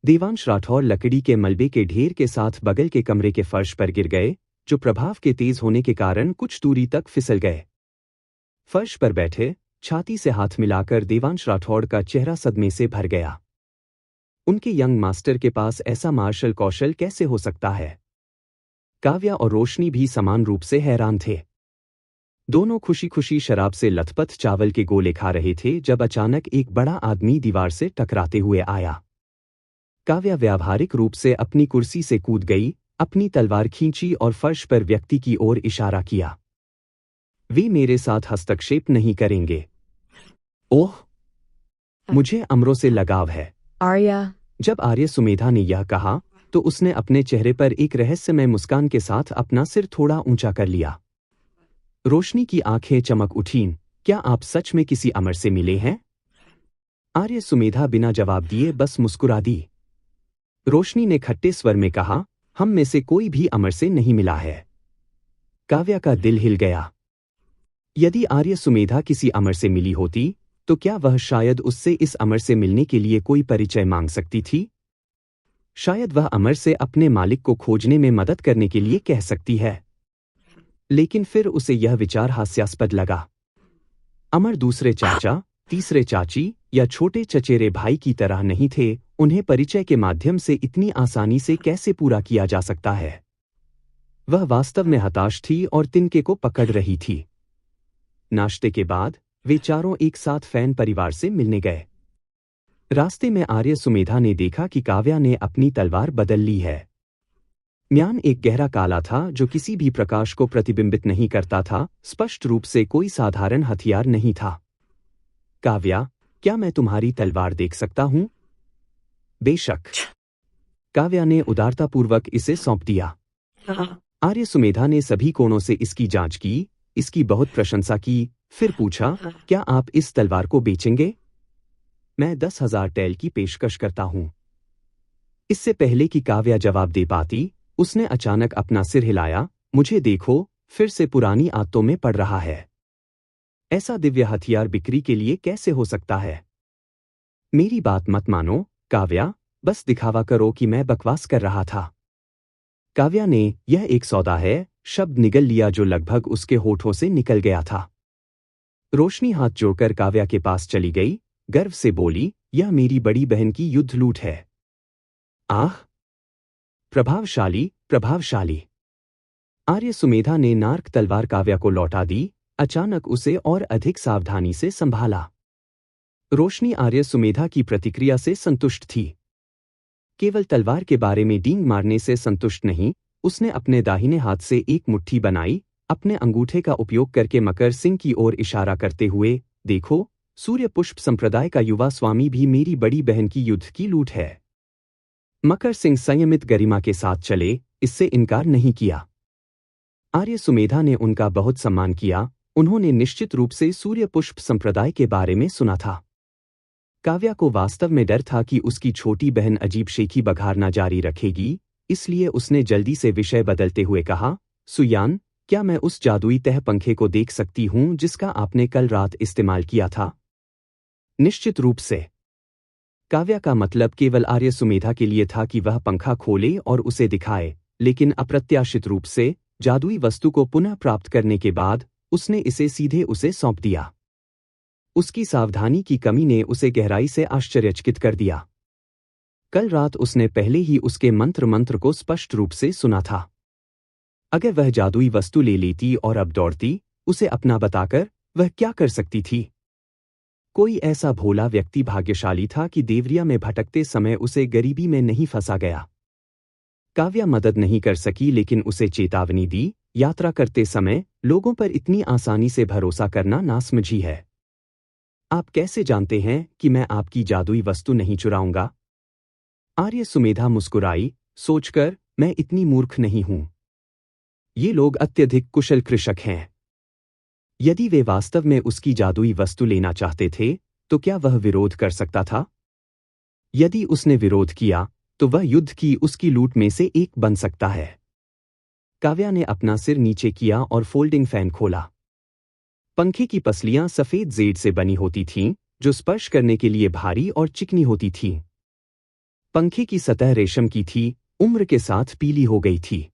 देवांश राठौड़ लकड़ी के मलबे के ढेर के साथ बगल के कमरे के फर्श पर गिर गए, जो प्रभाव के तेज होने के कारण कुछ दूरी तक फिसल गए। फर्श पर बैठे, छाती से हाथ मिलाकर देवांश राठौड़ का चेहरा सदमे से भर गया। उनके यंग मास्टर के पास ऐसा मार्शल कौशल कैसे हो सकता है? काव्या और रोशनी भी समान रूप से हैरान थे। दोनों खुशी खुशी शराब से लथपथ चावल के गोले खा रहे थे जब अचानक एक बड़ा आदमी दीवार से टकराते हुए आया। काव्या व्यावहारिक रूप से अपनी कुर्सी से कूद गई, अपनी तलवार खींची और फर्श पर व्यक्ति की ओर इशारा किया। वे मेरे साथ हस्तक्षेप नहीं करेंगे। ओह! मुझे अमरों से लगाव है। आर्या। जब आर्य सुमेधा ने यह कहा, तो उसने अपने चेहरे पर एक रहस्यमय मुस्कान के साथ अपना सिर थोड़ा ऊंचा कर लिया। रोशनी की आंखें चमक उठीं। क्या आप सच में किसी अमर से मिले हैं? आर्य सुमेधा बिना जवाब दिए बस मुस्कुरा दी। रोशनी ने खट्टे स्वर में कहा, हम में से कोई भी अमर से नहीं मिला है। काव्या का दिल हिल गया। यदि आर्य सुमेधा किसी अमर से मिली होती, तो क्या वह शायद उससे इस अमर से मिलने के लिए कोई परिचय मांग सकती थी? शायद वह अमर से अपने मालिक को खोजने में मदद करने के लिए कह सकती है। लेकिन फिर उसे यह विचार हास्यास्पद लगा। अमर दूसरे चाचा, तीसरे चाची या छोटे चचेरे भाई की तरह नहीं थे, उन्हें परिचय के माध्यम से इतनी आसानी से कैसे पूरा किया जा सकता है? वह वास्तव में हताश थी और तिनके को पकड़ रही थी। नाश्ते के बाद वे चारों एक साथ फैन परिवार से मिलने गए। रास्ते में आर्य सुमेधा ने देखा कि काव्या ने अपनी तलवार बदल ली है। म्यान एक गहरा काला था जो किसी भी प्रकाश को प्रतिबिंबित नहीं करता था, स्पष्ट रूप से कोई साधारण हथियार नहीं था। काव्या, क्या मैं तुम्हारी तलवार देख सकता हूं? बेशक। काव्या ने उदारतापूर्वक इसे सौंप दिया। आर्य सुमेधा ने सभी कोणों से इसकी जांच की, इसकी बहुत प्रशंसा की, फिर पूछा, क्या आप इस तलवार को बेचेंगे? मैं 10,000 टैल की पेशकश करता हूं। इससे पहले कि काव्या जवाब दे पाती, उसने अचानक अपना सिर हिलाया। मुझे देखो, फिर से पुरानी आदतों में पड़ रहा है। ऐसा दिव्य हथियार बिक्री के लिए कैसे हो सकता है? मेरी बात मत मानो, काव्या, बस दिखावा करो कि मैं बकवास कर रहा था। काव्या ने यह एक सौदा है शब्द निगल लिया जो लगभग उसके होठों से निकल गया था। रोशनी हाथ जोड़कर काव्या के पास चली गई, गर्व से बोली, यह मेरी बड़ी बहन की युद्ध लूट है। आह! प्रभावशाली, प्रभावशाली। आर्य सुमेधा ने नार्क तलवार काव्या को लौटा दी, अचानक उसे और अधिक सावधानी से संभाला। रोशनी आर्य सुमेधा की प्रतिक्रिया से संतुष्ट थी। केवल तलवार के बारे में डींग मारने से संतुष्ट नहीं, उसने अपने दाहिने हाथ से एक मुट्ठी बनाई, अपने अंगूठे का उपयोग करके मकर सिंह की ओर इशारा करते हुए, देखो, सूर्य पुष्प संप्रदाय का युवा स्वामी भी मेरी बड़ी बहन की युद्ध की लूट है। मकर सिंह संयमित गरिमा के साथ चले, इससे इनकार नहीं किया। आर्य सुमेधा ने उनका बहुत सम्मान किया, उन्होंने निश्चित रूप से सूर्य पुष्प संप्रदाय के बारे में सुना था। काव्या को वास्तव में डर था कि उसकी छोटी बहन अजीब शेखी बघारना जारी रखेगी, इसलिए उसने जल्दी से विषय बदलते हुए कहा, सुयान, क्या मैं उस जादुई तह पंखे को देख सकती हूँ जिसका आपने कल रात इस्तेमाल किया था? निश्चित रूप से। काव्या का मतलब केवल आर्य सुमेधा के लिए था कि वह पंखा खोले और उसे दिखाए, लेकिन अप्रत्याशित रूप से जादुई वस्तु को पुनः प्राप्त करने के बाद उसने इसे सीधे उसे सौंप दिया। उसकी सावधानी की कमी ने उसे गहराई से आश्चर्यचकित कर दिया। कल रात उसने पहले ही उसके मंत्र को स्पष्ट रूप से सुना था। अगर वह जादुई वस्तु ले लेती और अब दौड़ती, उसे अपना बताकर वह क्या कर सकती थी? कोई ऐसा भोला व्यक्ति भाग्यशाली था कि देवरिया में भटकते समय उसे गरीबी में नहीं फंसा गया। काव्या मदद नहीं कर सकी, लेकिन उसे चेतावनी दी, यात्रा करते समय लोगों पर इतनी आसानी से भरोसा करना नासमझी है। आप कैसे जानते हैं कि मैं आपकी जादुई वस्तु नहीं चुराऊंगा? आर्य सुमेधा मुस्कुराई, सोचकर मैं इतनी मूर्ख नहीं हूं। ये लोग अत्यधिक कुशल कृषक हैं। यदि वे वास्तव में उसकी जादुई वस्तु लेना चाहते थे, तो क्या वह विरोध कर सकता था? यदि उसने विरोध किया, तो वह युद्ध की उसकी लूट में से एक बन सकता है। काव्या ने अपना सिर नीचे किया और फोल्डिंग फैन खोला। पंखे की पसलियां सफेद जेड से बनी होती थीं, जो स्पर्श करने के लिए भारी और चिकनी होती थीं। पंखे की सतह रेशम की थी, उम्र के साथ पीली हो गई थी।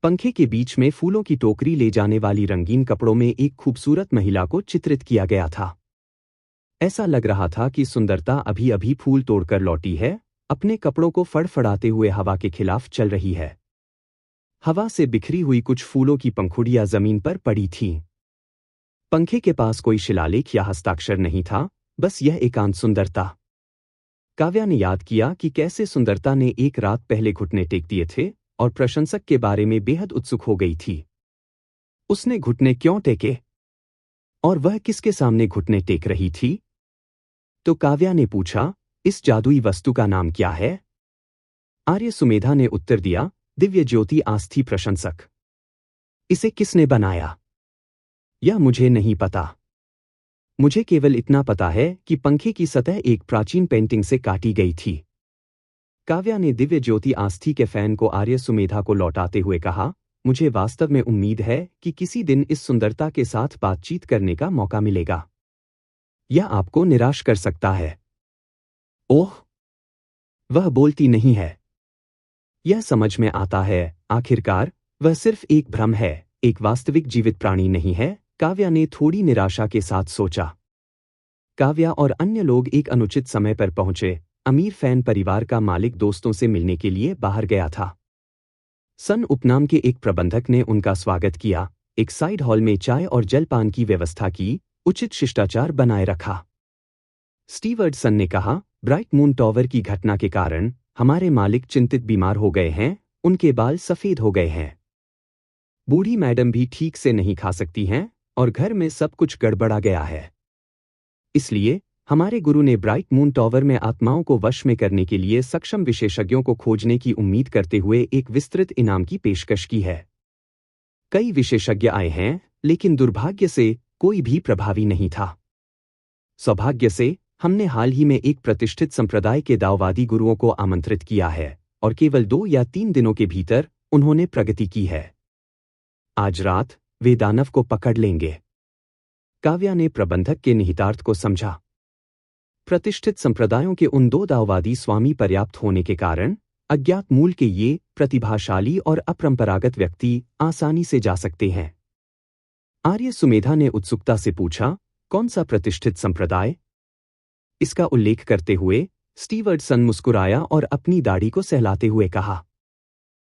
पंखे के बीच में फूलों की टोकरी ले जाने वाली रंगीन कपड़ों में एक खूबसूरत महिला को चित्रित किया गया था। ऐसा लग रहा था कि सुंदरता अभी अभी फूल तोड़कर लौटी है, अपने कपड़ों को फड़फड़ाते हुए हवा के खिलाफ चल रही है। हवा से बिखरी हुई कुछ फूलों की पंखुड़ियां जमीन पर पड़ी थीं। पंखे के पास कोई शिलालेख या हस्ताक्षर नहीं था, बस यह एकांत सुंदरता। काव्या ने याद किया कि कैसे सुंदरता ने एक रात पहले घुटने टेक दिए थे और प्रशंसक के बारे में बेहद उत्सुक हो गई थी। उसने घुटने क्यों टेके? और वह किसके सामने घुटने टेक रही थी? तो काव्या ने पूछा, इस जादुई वस्तु का नाम क्या है? आर्य सुमेधा ने उत्तर दिया, दिव्य ज्योति आस्थी प्रशंसक। इसे किसने बनाया? यह मुझे नहीं पता। मुझे केवल इतना पता है कि पंखे की सतह एक प्राचीन पेंटिंग से काटी गई थी। काव्या ने दिव्य ज्योति आस्थी के फैन को आर्य सुमेधा को लौटाते हुए कहा, मुझे वास्तव में उम्मीद है कि किसी दिन इस सुंदरता के साथ बातचीत करने का मौका मिलेगा। यह आपको निराश कर सकता है। ओह! वह बोलती नहीं है। यह समझ में आता है, आखिरकार वह सिर्फ एक भ्रम है, एक वास्तविक जीवित प्राणी नहीं है, काव्या ने थोड़ी निराशा के साथ सोचा। काव्या और अन्य लोग एक अनुचित समय पर पहुंचे। अमीर फैन परिवार का मालिक दोस्तों से मिलने के लिए बाहर गया था। सन उपनाम के एक प्रबंधक ने उनका स्वागत किया, एक साइड हॉल में चाय और जलपान की व्यवस्था की, उचित शिष्टाचार बनाए रखा। स्टीवर्डसन ने कहा, ब्राइट मून टॉवर की घटना के कारण हमारे मालिक चिंतित बीमार हो गए हैं, उनके बाल सफेद हो गए हैं। बूढ़ी मैडम भी ठीक से नहीं खा सकती हैं और घर में सब कुछ गड़बड़ा गया है। इसलिए हमारे गुरु ने ब्राइट मून टॉवर में आत्माओं को वश में करने के लिए सक्षम विशेषज्ञों को खोजने की उम्मीद करते हुए एक विस्तृत इनाम की पेशकश की है। कई विशेषज्ञ आए हैं, लेकिन दुर्भाग्य से कोई भी प्रभावी नहीं था। सौभाग्य से हमने हाल ही में एक प्रतिष्ठित संप्रदाय के दाववादी गुरुओं को आमंत्रित किया है और केवल 2 या 3 दिनों के भीतर उन्होंने प्रगति की है। आज रात वे दानव को पकड़ लेंगे। काव्या ने प्रबंधक के निहितार्थ को समझा। प्रतिष्ठित संप्रदायों के उन 2 दाववादी स्वामी पर्याप्त होने के कारण अज्ञात मूल के ये प्रतिभाशाली और अपरंपरागत व्यक्ति आसानी से जा सकते हैं। आर्य सुमेधा ने उत्सुकता से पूछा, कौन सा प्रतिष्ठित संप्रदाय? इसका उल्लेख करते हुए स्टीवर्डसन मुस्कुराया और अपनी दाढ़ी को सहलाते हुए कहा,